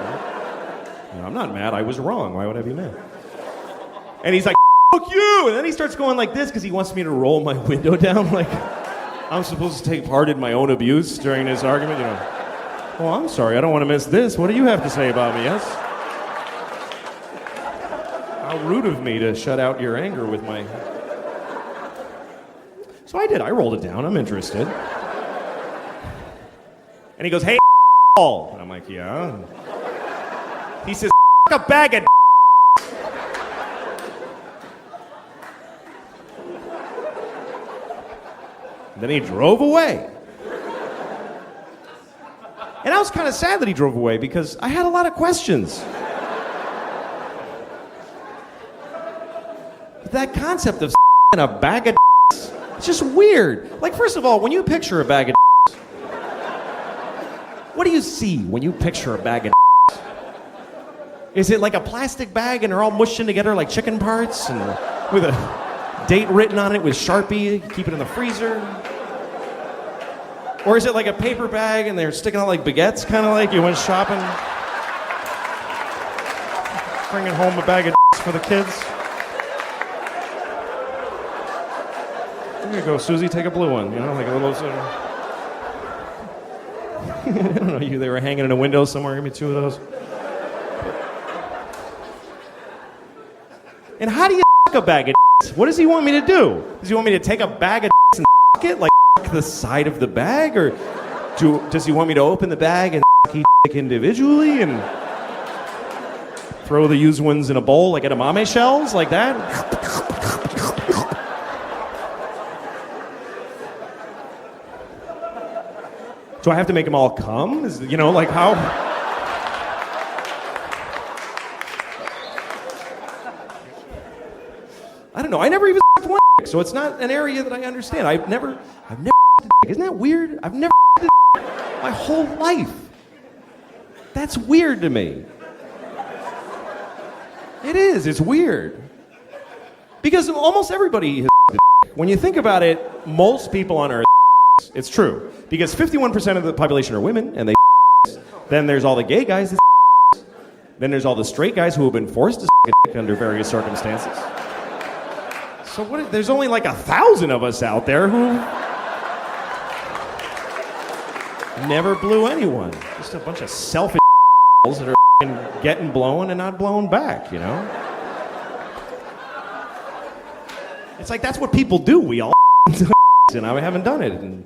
I'm not mad. I was wrong. Why would I be mad? And he's like, fuck you! And then he starts going like this because he wants me to roll my window down like I'm supposed to take part in my own abuse during this argument. Oh, I'm sorry. I don't want to miss this. What do you have to say about me, yes? How rude of me to shut out your anger with my... So I did. I rolled it down. I'm interested. And he goes, hey, and I'm like, yeah. He says, a bag of Then he drove away. And I was kind of sad that he drove away because I had a lot of questions. That concept of in a bag of it's just weird. Like, first of all, when you picture a bag of what do you see when you picture a bag of Is it like a plastic bag and they're all mushed in together like chicken parts and with a date written on it with Sharpie, keep it in the freezer? Or is it like a paper bag and they're sticking out like baguettes, kind of like you went shopping? Bringing home a bag of for the kids? Here you go, Susie, take a blue one. Like a little... I don't know, they were hanging in a window somewhere. Give me two of those. And how do you a bag of What does he want me to do? Does he want me to take a bag of and it? Like the side of the bag? Or does he want me to open the bag and each individually and throw the used ones in a bowl like edamame shells? Like that? Do I have to make them all come? Like how? I don't know. I never even sucked one dick, so it's not an area that I understand. I've never sucked a dick. Isn't that weird? I've never sucked a dick my whole life. That's weird to me. It is. It's weird. Because almost everybody has sucked a dick. When you think about it, most people on Earth, it's true. Because 51% of the population are women, and they then there's all the gay guys that then there's all the straight guys who have been forced to suck a dick under various circumstances. So there's only like 1,000 of us out there who never blew anyone. Just a bunch of selfish that are getting blown and not blown back, It's like that's what people do. We all and I haven't done it. And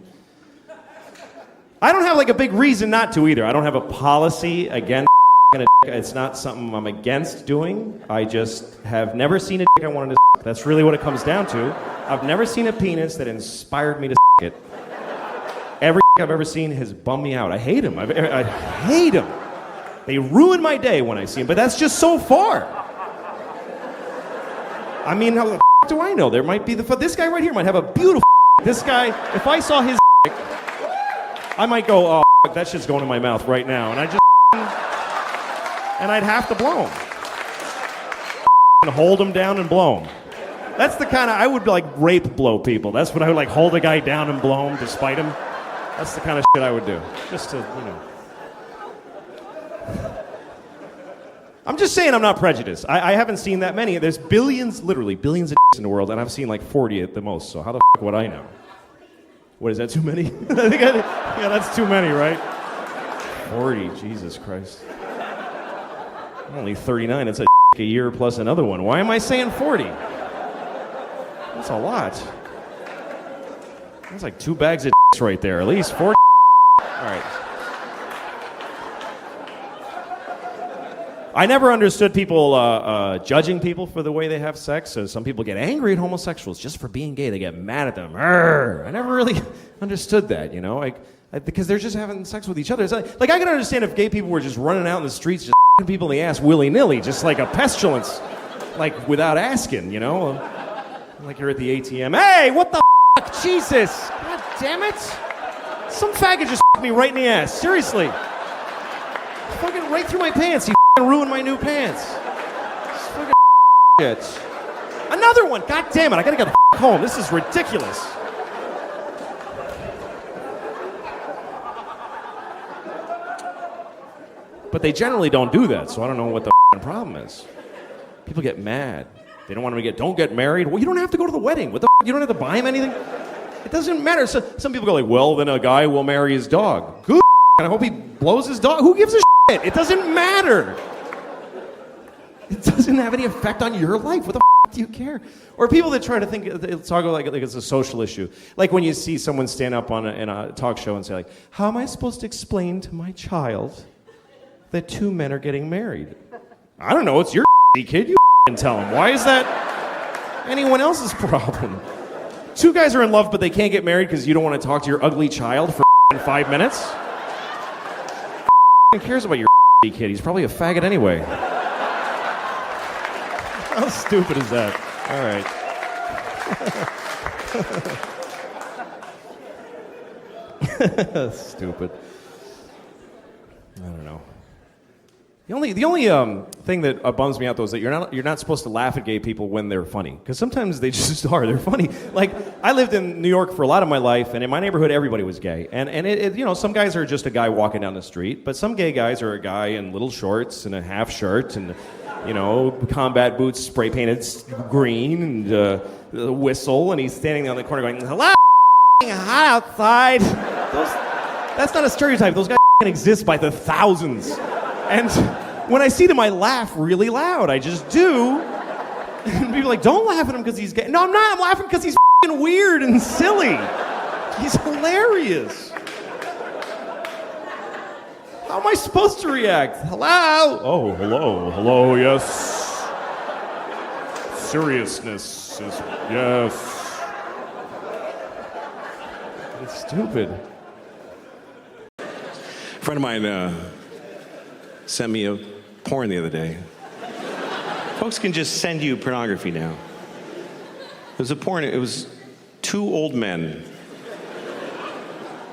I don't have like a big reason not to either. I don't have a policy against a dick. It's not something I'm against doing. I just have never seen a dick I wanted to suck. That's really what it comes down to. I've never seen a penis that inspired me to suck it. Every dick I've ever seen has bummed me out. I hate them. I hate them. They ruin my day when I see them, but that's just so far. I mean, how the f*** do I know? There might be this guy right here might have a beautiful This guy, if I saw his dick, I might go, oh, that shit's going in my mouth right now. And I'd have to blow him. And hold him down and blow him. That's the kind of, I would like rape blow people. That's what I would like, hold a guy down and blow him despite him. That's the kind of shit I would do. Just to, I'm just saying I'm not prejudiced. I haven't seen that many. There's billions, literally billions of dicks in the world, and I've seen like 40 at the most. So how the f*** would I know? What, is that too many? Yeah, that's too many, right? 40, Jesus Christ. I'm only 39. It's a year plus another one. Why am I saying 40? That's a lot. That's like 2 bags of dicks right there. At least 40. All right. I never understood people judging people for the way they have sex. So some people get angry at homosexuals just for being gay. They get mad at them. Arr! I never really understood that, because they're just having sex with each other. It's like I can understand if gay people were just running out in the streets, just f***ing people in the ass willy-nilly, just like a pestilence, like without asking, Like you're at the ATM. Hey, what the f***? Jesus! God damn it! Some faggot just f***ed me right in the ass. Seriously. Fucking right through my pants. He ruined my new pants. This fucking shit. Another one. God damn it. I gotta get the f*** home. This is ridiculous. But they generally don't do that, so I don't know what the problem is. People get mad. They don't want them to don't get married. Well, you don't have to go to the wedding. What the you don't have to buy him anything? It doesn't matter. So, some people go like, well, then a guy will marry his dog. Good. And I hope he blows his dog. Who gives a shit? It doesn't matter. It doesn't have any effect on your life. What the do you care? Or people that try to talk like it's a social issue. Like when you see someone stand up in a talk show and say like, how am I supposed to explain to my child that 2 men are getting married? I don't know. It's your kid. You tell him. Why is that anyone else's problem? 2 guys are in love, but they can't get married because you don't want to talk to your ugly child for 5 minutes? Who cares about your kid? He's probably a faggot anyway. How stupid is that? All right. Stupid. I don't know. The only thing that bums me out though is that you're not supposed to laugh at gay people when they're funny, because sometimes they just are. They're funny. Like I lived in New York for a lot of my life, and in my neighborhood everybody was gay, and it some guys are just a guy walking down the street, but some gay guys are a guy in little shorts and a half shirt and combat boots spray painted green and a whistle, and he's standing on the corner going, "Hello, hot outside." That's not a stereotype. Those guys exist by the thousands. And when I see them, I laugh really loud. I just do. And people are like, don't laugh at him because he's gay. No, I'm not. I'm laughing because he's f***ing weird and silly. He's hilarious. How am I supposed to react? Hello? Oh, hello. Hello, yes. Seriousness is, yes. It's stupid. friend of mine sent me a porn the other day. Folks can just send you pornography now. It was a porn. It was two old men,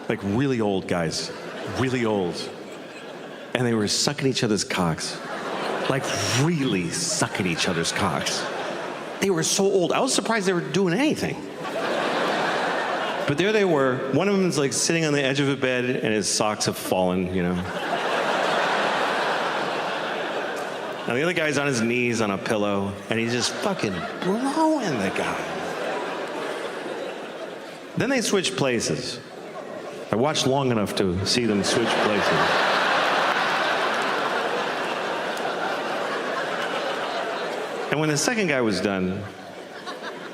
like really old guys, really old, and they were sucking each other's cocks, like really sucking each other's cocks. They were so old. I was surprised they were doing anything. But there they were. One of them's like sitting on the edge of a bed, and his socks have fallen, you know. And the other guy's on his knees on a pillow, and he's just fucking blowing the guy. Then they switched places. I watched long enough to see them switch places. And when the second guy was done,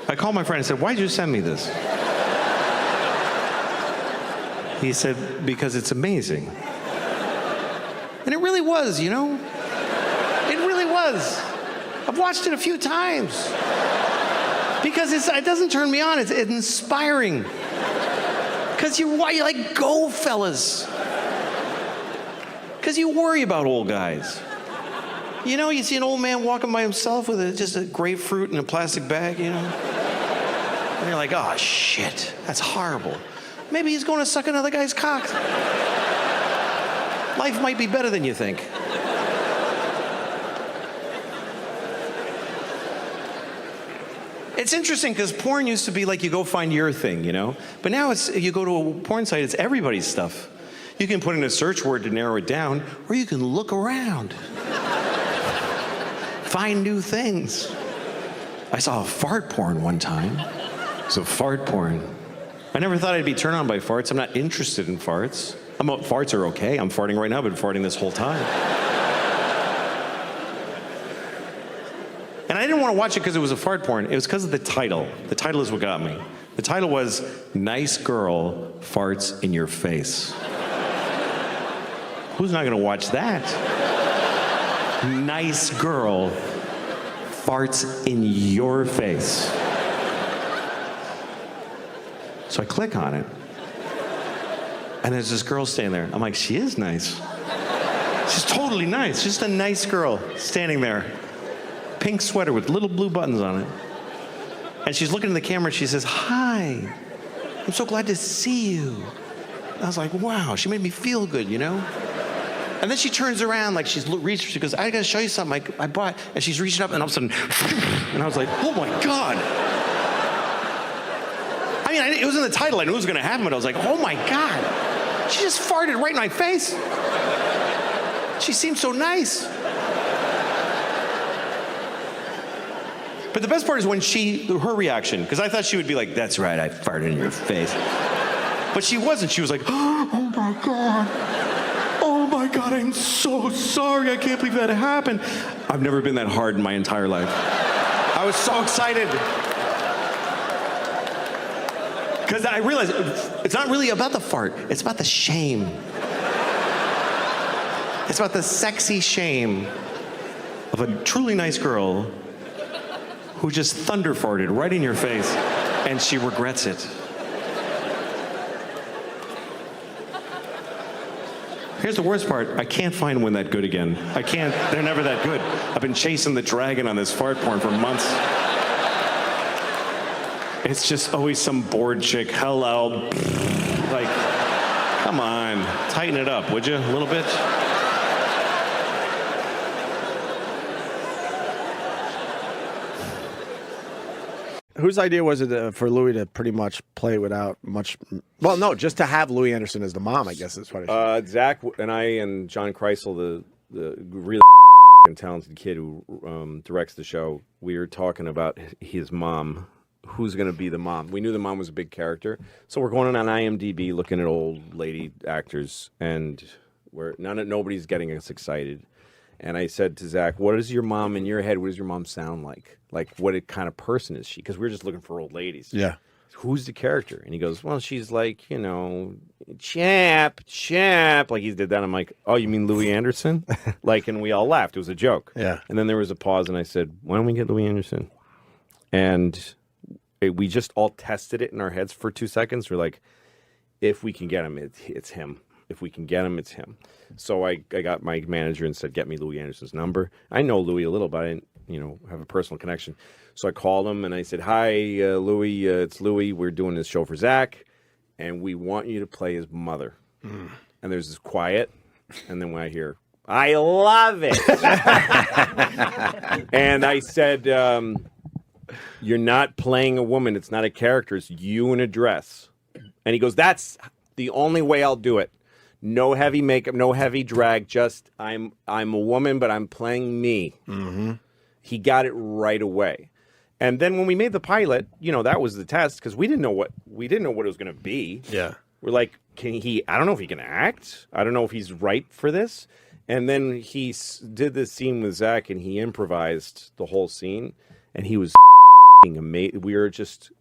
I called my friend and said, "Why'd you send me this?" He said, "Because it's amazing." And it really was, you know? It really was. I've watched it a few times. Because it doesn't turn me on, it's inspiring. Because you're like, go, fellas. Because you worry about old guys. You know, you see an old man walking by himself with just a grapefruit in a plastic bag, you know? And you're like, oh, shit, that's horrible. Maybe he's going to suck another guy's cock. Life might be better than you think. It's interesting because porn used to be like you go find your thing, you know? But now you go to a porn site, it's everybody's stuff. You can put in a search word to narrow it down, or you can look around. Find new things. I saw a fart porn one time. It was a fart porn. I never thought I'd be turned on by farts. I'm not interested in farts. Farts are okay. I'm farting right now. I've been farting this whole time. And I didn't want to watch it because it was a fart porn. It was because of the title. The title is what got me. The title was, "Nice Girl Farts in Your Face." Who's not going to watch that? Nice girl farts in your face. So I click on it. And there's this girl standing there. I'm like, she is nice. She's totally nice. Just a nice girl standing there. Pink sweater with little blue buttons on it. And she's looking in the camera and she says, "Hi, I'm so glad to see you." And I was like, wow, she made me feel good, you know? And then she turns around like she's reaching, she goes, "I gotta show you something I bought." And she's reaching up and all of a sudden, and I was like, oh my God. I mean, it was in the title, I knew it was gonna happen, but I was like, oh my God. She just farted right in my face. She seemed so nice. But the best part is when her reaction, because I thought she would be like, "That's right, I farted in your face." But she wasn't. She was like, "Oh my God. Oh my God, I'm so sorry. I can't believe that happened." I've never been that hard in my entire life. I was so excited. Because I realized it's not really about the fart. It's about the shame. It's about the sexy shame of a truly nice girl who just thunder farted right in your face, and she regrets it. Here's the worst part. I can't find one that good again. I can't. They're never that good. I've been chasing the dragon on this fart porn for months. It's just always some bored chick. Hello. Like, come on. Tighten it up, would you? A little bit? Whose idea was it for Louis to pretty much play without much? Well, no, just to have Louis Anderson as the mom, I guess is what I said. Zach and I and John Kreisel, the really talented kid who directs the show, we were talking about his mom. Who's going to be the mom? We knew the mom was a big character, so we're going on IMDb looking at old lady actors, and nobody's getting us excited. And I said to Zach, "What is your mom in your head? What does your mom sound like? Like, what kind of person is she?" Because we're just looking for old ladies. Yeah. Who's the character? And he goes, "Well, she's like, you know, champ. Like he did that. I'm like, "Oh, you mean Louis Anderson?" Like, and we all laughed. It was a joke. Yeah. And then there was a pause, and I said, "Why don't we get Louis Anderson?" And we just all tested it in our heads for 2 seconds. We're like, if we can get him, it's him. If we can get him, it's him. So I got my manager and said, get me Louis Anderson's number. I know Louis a little, but I didn't, have a personal connection. So I called him and I said, hi, Louis, it's Louis. We're doing this show for Zach, and we want you to play his mother. And there's this quiet, and then when I hear, I love it. And I said, you're not playing a woman. It's not a character. It's you in a dress. And he goes, that's the only way I'll do it. No heavy makeup, no heavy drag. Just I'm a woman, but I'm playing me. Mm-hmm. He got it right away. And then when we made the pilot, that was the test because we didn't know what it was going to be. Yeah, we're like, I don't know if he can act. I don't know if he's right for this. And then he did this scene with Zach, and he improvised the whole scene, and he was amazing. It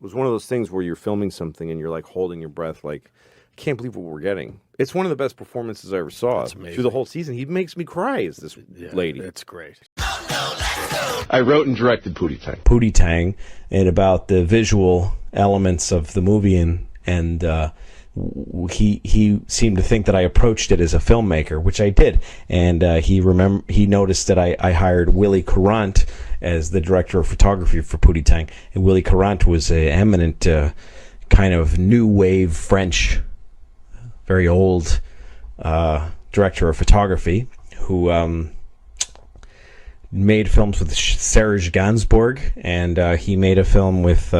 was one of those things where you're filming something and you're like holding your breath, like, I can't believe what we're getting. It's one of the best performances I ever saw through the whole season. He makes me cry as this lady. It's great. I wrote and directed Pootie Tang. Pootie Tang, and about the visual elements of the movie, and he seemed to think that I approached it as a filmmaker, which I did. And he noticed that I hired Willie Courant as the director of photography for Pootie Tang, and Willie Courant was an eminent kind of new wave French, very old director of photography who made films with Serge Gainsbourg, and he made a film with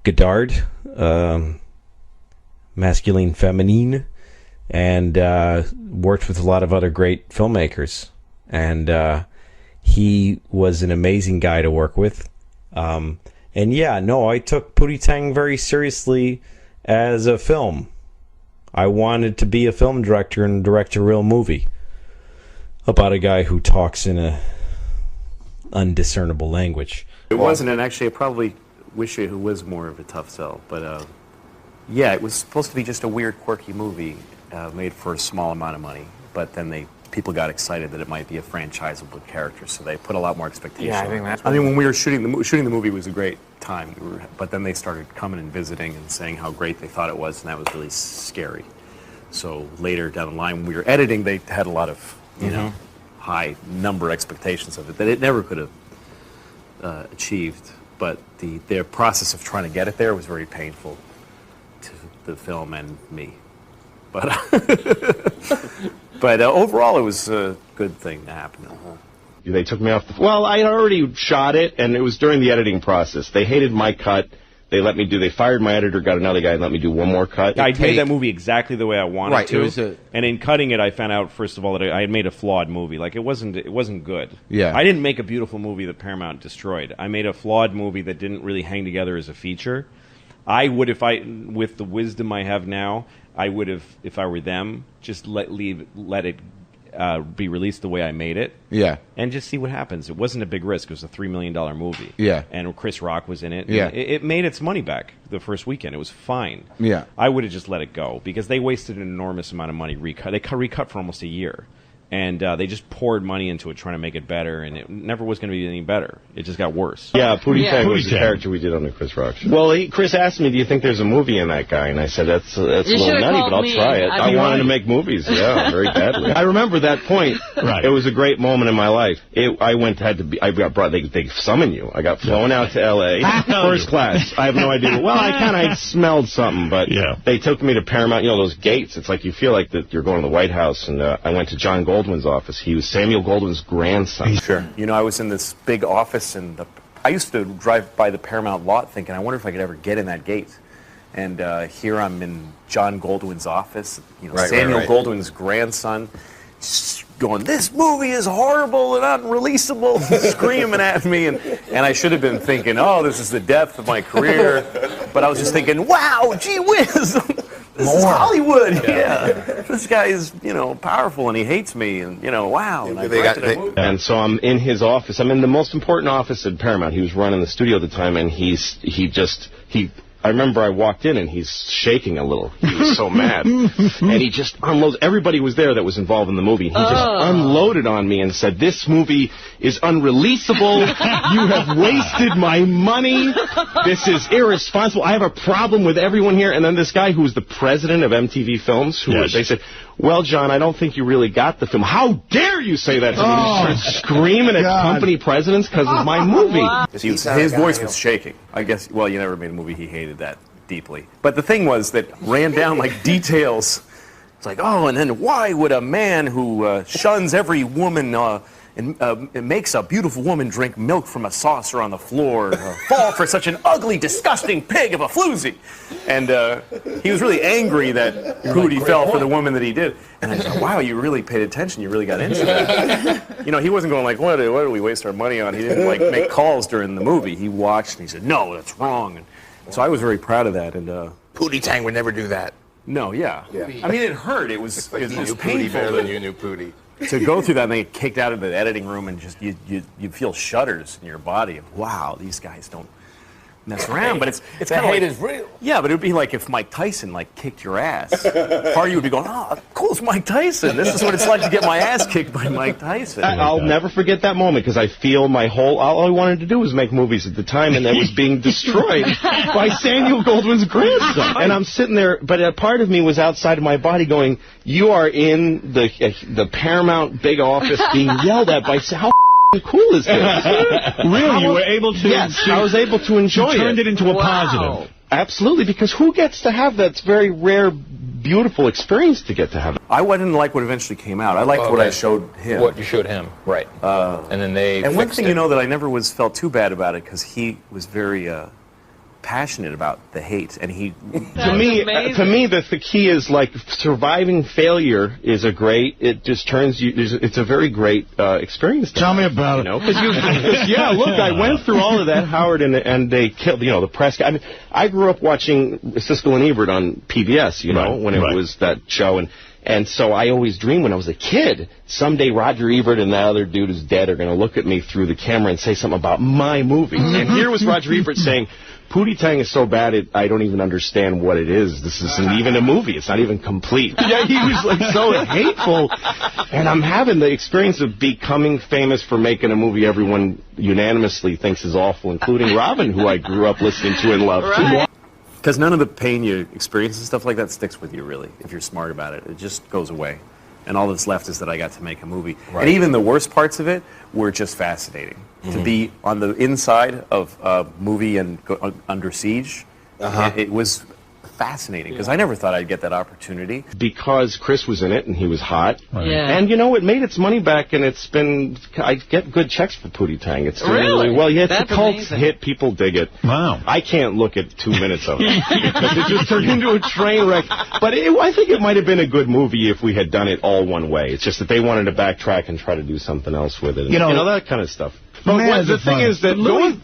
Godard, Masculine Feminine, and worked with a lot of other great filmmakers. And he was an amazing guy to work with. I took Pootie Tang very seriously as a film. I wanted to be a film director and direct a real movie about a guy who talks in a undiscernible language. It wasn't, and actually I probably wish it was more of a tough sell, but it was supposed to be just a weird, quirky movie made for a small amount of money, but then people got excited that it might be a franchisable character, so they put a lot more expectation. Yeah, I think that's. I mean, when we were shooting the movie was a great time, but then they started coming and visiting and saying how great they thought it was, and that was really scary. So later down the line, when we were editing, they had a lot of high number expectations of it that it never could have achieved. But their process of trying to get it there was very painful to the film and me. But overall, it was a good thing to happen. They took me off well, I had already shot it, and it was during the editing process. They hated my cut. They fired my editor, got another guy, and let me do one more cut. I made that movie exactly the way I wanted to. And in cutting it, I found out, first of all, that I had made a flawed movie. Like, it wasn't good. Yeah. I didn't make a beautiful movie that Paramount destroyed. I made a flawed movie that didn't really hang together as a feature. I would, with the wisdom I have now, I would have, if I were them, just let it be released the way I made it. Yeah. And just see what happens. It wasn't a big risk. It was a $3 million movie. Yeah. And Chris Rock was in it. Yeah. It made its money back the first weekend. It was fine. Yeah. I would have just let it go because they wasted an enormous amount of money. They recut for almost a year. And they just poured money into it trying to make it better, and it never was going to be any better. It just got worse. Yeah, Pootie Tang was the character we did on the Chris Rock show. Well, Chris asked me, do you think there's a movie in that guy? And I said, that's a little nutty, but I'll try it. I wanted to make movies, very badly. I remember that point. Right. It was a great moment in my life. They summon you. I got flown out to L.A. First class. I have no idea. Well, I smelled something, but they took me to Paramount, those gates. It's like you feel like that you're going to the White House, and I went to John Goldwyn's office. He was Samuel Goldwyn's grandson. Sure. I was in this big office, and I used to drive by the Paramount lot thinking, I wonder if I could ever get in that gate. And here I'm in John Goldwyn's office, Samuel Goldwyn's grandson, going, this movie is horrible and unreleasable, screaming at me. And I should have been thinking, oh, this is the depth of my career. But I was just thinking, wow, gee whiz. This is Hollywood. Yeah. This guy is, powerful, and he hates me, and, wow. And so I'm in his office. I'm in the most important office at Paramount. He was running the studio at the time, and I remember I walked in and he's shaking a little. He was so mad. And he just unloads. Everybody was there that was involved in the movie. He just unloaded on me and said, this movie is unreleasable. You have wasted my money. This is irresponsible. I have a problem with everyone here. And then this guy who was the president of MTV Films, they said, well, John, I don't think you really got the film. How dare you say that to me? He started screaming at company presidents because of my movie. His voice was shaking. I guess, well, you never made a movie he hated that deeply. But the thing was that ran down like details. It's like, oh, and then why would a man who shuns every woman and makes a beautiful woman drink milk from a saucer on the floor fall for such an ugly, disgusting pig of a floozy? And he was really angry that Pootie fell for the woman that he did. And I said, wow, you really paid attention. You really got into that. You know, he wasn't going like, what do we waste our money on? He didn't like make calls during the movie. He watched and he said, no, that's wrong. And so I was very proud of that. And Pootie Tang would never do that. No, yeah. I mean, it hurt. It was painful. Better than you knew Pootie. To go through that and then get kicked out of the editing room and just you feel shudders in your body of, wow, these guys don't mess around. But it's kind of hate like, is real. Yeah, but it would be like if Mike Tyson like kicked your ass. Part of you would be going, oh, cool, it's Mike Tyson. This is what it's like to get my ass kicked by Mike Tyson. I'll never forget that moment because I feel all I wanted to do was make movies at the time, and that was being destroyed by Samuel Goldwyn's grandson. And I'm sitting there, but a part of me was outside of my body going, you are in the Paramount big office being yelled at by how cool is this? Really? You were able to? Yes, I was able to enjoy it. You turned it into a positive. Absolutely, because who gets to have that very rare, beautiful experience to get to have it? I didn't like what eventually came out. I liked what I showed him. What you showed him, right. And then they And one thing, it. you know, that I never felt too bad about it because he was very passionate about the hate, and he to me the key is like surviving failure is it just turns you, it's a very great experience. Tell me about it. Because yeah, look, I went through all of that, Howard, and they killed, the press guy. I mean, I grew up watching Siskel and Ebert on PBS, when it was that show, and so I always dreamed when I was a kid, someday Roger Ebert and that other dude who's dead are going to look at me through the camera and say something about my movie. And here was Roger Ebert saying, Pootie Tang is so bad, I don't even understand what it is. This isn't even a movie. It's not even complete. Yeah, he was like so hateful. And I'm having the experience of becoming famous for making a movie everyone unanimously thinks is awful, including Robin, who I grew up listening to and loved. Right. Because none of the pain you experience and stuff like that sticks with you, really, if you're smart about it. It just goes away. And all that's left is that I got to make a movie. Right. And even the worst parts of it were just fascinating. To be on the inside of a movie and under siege, it was fascinating, because I never thought I'd get that opportunity. Because Chris was in it and he was hot. Yeah. And it made its money back, and I get good checks for Pootie Tang. It's doing really well. Yeah, it's a cult hit. People dig it. Wow. I can't look at 2 minutes of it because it just turned into a train wreck. But I think it might have been a good movie if we had done it all one way. It's just that they wanted to backtrack and try to do something else with it. That kind of stuff. But the thing is that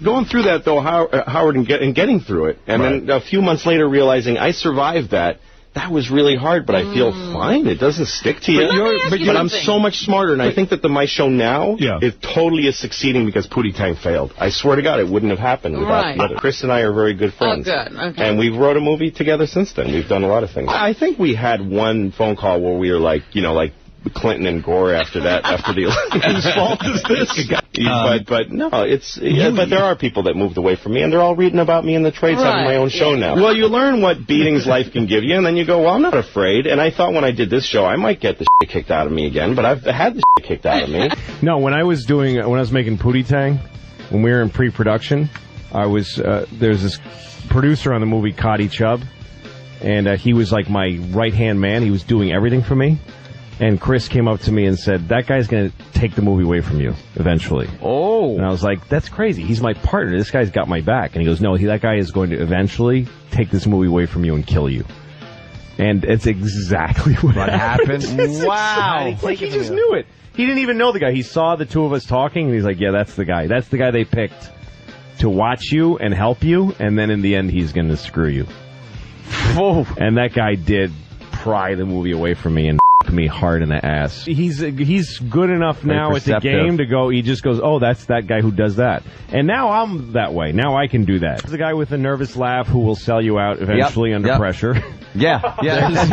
going through that, though, Howard, and getting through it, and then a few months later realizing I survived that was really hard, but I feel fine. It doesn't stick to you. But I'm so much smarter, and I think that my show now totally is succeeding because Pootie Tang failed. I swear to God, it wouldn't have happened without the other. Chris and I are very good friends. Oh, good. Okay. And we've wrote a movie together since then. We've done a lot of things. I think we had one phone call where we were like, Clinton and Gore after the election. Whose fault is this? But no, but there are people that moved away from me, and they're all reading about me in the trades on my own show now. Well, you learn what beatings life can give you, and then you go, well, I'm not afraid. And I thought when I did this show, I might get the shit kicked out of me again, but I've had the shit kicked out of me. No, when I was making Pootie Tang, when we were in pre-production, there's this producer on the movie, Cotty Chubb, and he was like my right-hand man. He was doing everything for me. And Chris came up to me and said, that guy's going to take the movie away from you eventually. Oh. And I was like, that's crazy. He's my partner. This guy's got my back. And he goes, no, that guy is going to eventually take this movie away from you and kill you. And it's exactly what happened. Wow. Like, he just knew it. He didn't even know the guy. He saw the two of us talking, and he's like, yeah, that's the guy. That's the guy they picked to watch you and help you, and then in the end, he's going to screw you. And that guy did pry the movie away from me and me hard in the ass. He's good enough now at the perceptive. game to go. He just goes, oh, that's that guy who does that. And now I'm that way. Now I can do that. There's a guy with a nervous laugh who will sell you out eventually under pressure. Yeah. There's,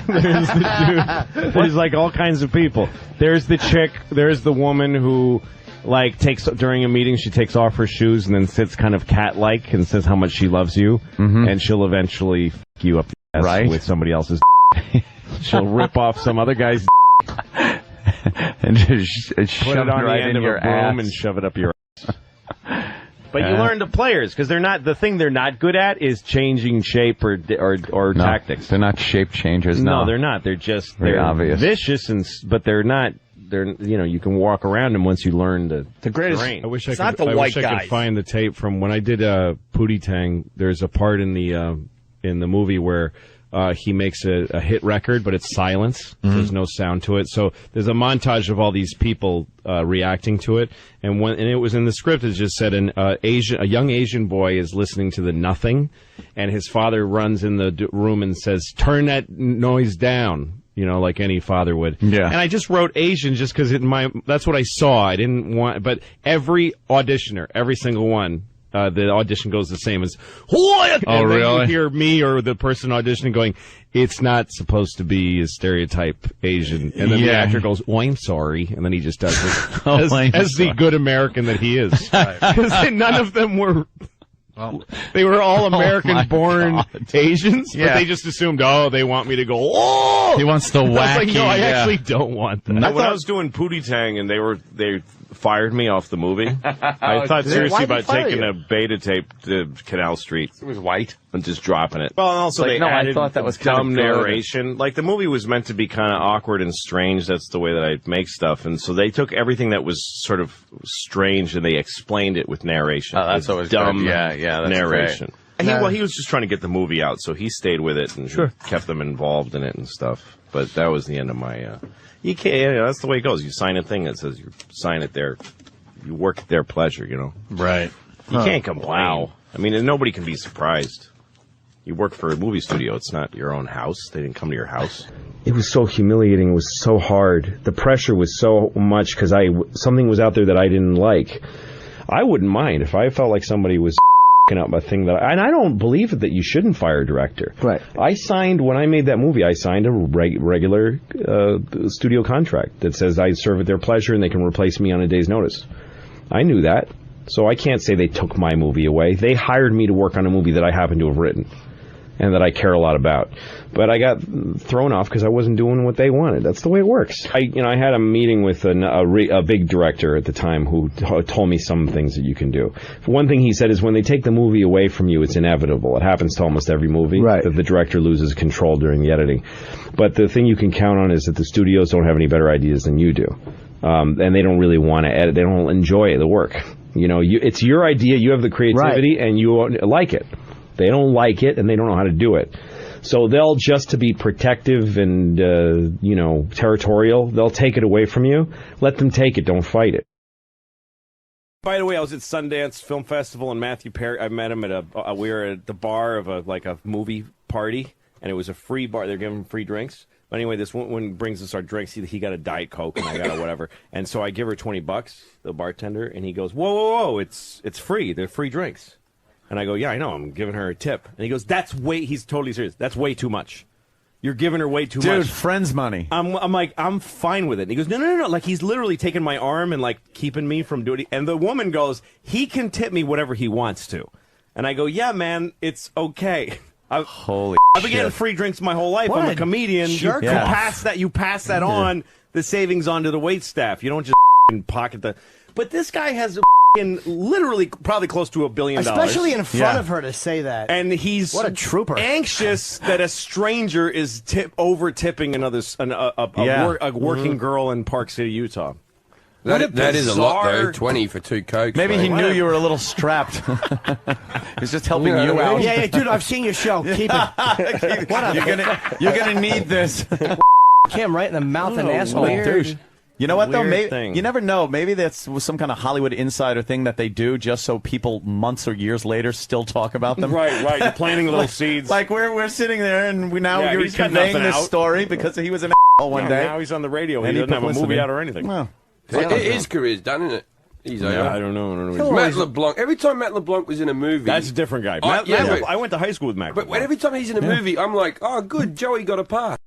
there's the dude. There's like all kinds of people. There's the chick. There's the woman who, like, takes during a meeting, she takes off her shoes and then sits kind of cat-like and says how much she loves you, and she'll eventually f you up the ass with somebody else's. She'll rip off some other guy's and just put shove it on right the end in of your a broom ass. and shove it up your ass. But you learn the players because they're not the thing they're not good at is changing shape or No, tactics. They're not shape changers. No, they're not. They're just Very obvious. vicious but they're not. They're you can walk around them once you learn the greatest. terrain. I wish I It's could. not the I white wish I guys. could find the tape from when I did Pootie Tang. There's a part in the movie where he makes a hit record, but it's silence. There's no sound to it. So there's a montage of all these people reacting to it, and it was in the script. It just said a young Asian boy is listening to the Nothing, and his father runs in the room and says, "Turn that noise down." Like any father would. Yeah. And I just wrote Asian just because that's what I saw. I didn't want, but every auditioner, every single one. The audition goes the same as "What?" Oh, and then really? you hear me or the person auditioning going, "It's not supposed to be a stereotype Asian." And then the actor goes, "Oh, I'm sorry," and then he just does it as the good American that he is. Because none of them were. They were all American-born Asians, but they just assumed, they want me to go, "Oh!" He wants the I was wacky. like, no, I actually don't want that. When I was doing Pootie Tang and they fired me off the movie, I thought seriously about taking a beta tape to Canal Street. It was white. And just dropping it. Well, and also Like, they no, I added thought that was dumb kind of good. narration. Like, the movie was meant to be kind of awkward and strange. That's the way that I make stuff. And so they took everything that was sort of strange and they explained it with narration. Oh, that's With always dumb good. Yeah, that's narration. great. And he was just trying to get the movie out, so he stayed with it and kept them involved in it and stuff. But that was the end of my... you can't... that's the way it goes. You sign a thing that says you sign it there. You work at their pleasure, Right. You can't complain. Wow. I mean, nobody can be surprised. You work for a movie studio. It's not your own house. They didn't come to your house. It was so humiliating. It was so hard. The pressure was so much because something was out there that I didn't like. I wouldn't mind if I felt like somebody was up a thing and I don't believe that you shouldn't fire a director. Right. When I made that movie, I signed a regular studio contract that says I serve at their pleasure and they can replace me on a day's notice. I knew that. So I can't say they took my movie away. They hired me to work on a movie that I happen to have written and that I care a lot about. But I got thrown off because I wasn't doing what they wanted. That's the way it works. I had a meeting with a big director at the time who told me some things that you can do. One thing he said is when they take the movie away from you, it's inevitable. It happens to almost every movie that the director loses control during the editing. But the thing you can count on is that the studios don't have any better ideas than you do. And they don't really want to edit. They don't enjoy the work. It's your idea. You have the creativity and you like it. They don't like it, and they don't know how to do it. So they'll, just to be protective and, territorial, they'll take it away from you. Let them take it. Don't fight it. By the way, I was at Sundance Film Festival, and Matthew Perry, I met him at we were at the bar of a movie party, and it was a free bar. They're giving free drinks. But anyway, this one brings us our drinks. He got a Diet Coke, and I got a whatever. And so I give her $20, the bartender, and he goes, whoa, it's free. They're free drinks. And I go, yeah, I know. I'm giving her a tip. And he goes, he's totally serious. That's way too much. You're giving her way too much. Dude, friend's money. I'm like, I'm fine with it. And he goes, no. Like, he's literally taking my arm and, like, keeping me from doing it. And the woman goes, he can tip me whatever he wants to. And I go, yeah, man, it's okay. Holy I've been getting free drinks my whole life. What I'm a a comedian. jerk You off. pass that on, the savings on to the wait staff. You don't just pocket the... But this guy has literally probably close to $1 billion. Especially in front of her to say that. And he's what a trooper. Anxious that a stranger is over tipping a working girl in Park City, Utah. That is a lot, though. 20 for 2 Cokes. Maybe mate. he knew you were a little strapped. He's just helping you out. Yeah, dude, I've seen your show. Keep it. You're gonna need this. Him right in the mouth and asshole. Douche. You know what, though? Weird Maybe, thing. you never know. Maybe that's some kind of Hollywood insider thing that they do just so people months or years later still talk about them. Right. You're planting little seeds. Like we're sitting there and Yeah, you're he's got conveying nothing this out. story because he was an one day. Now he's on the radio. Any He doesn't have a movie publicity. out or anything. Well, His career's done, isn't it? He's over. I don't know. Matt LeBlanc. Every time Matt LeBlanc was in a movie, That's a different guy. I went I went to high school with Matt. but every time he's in a movie, I'm like, oh, good, Joey got a part.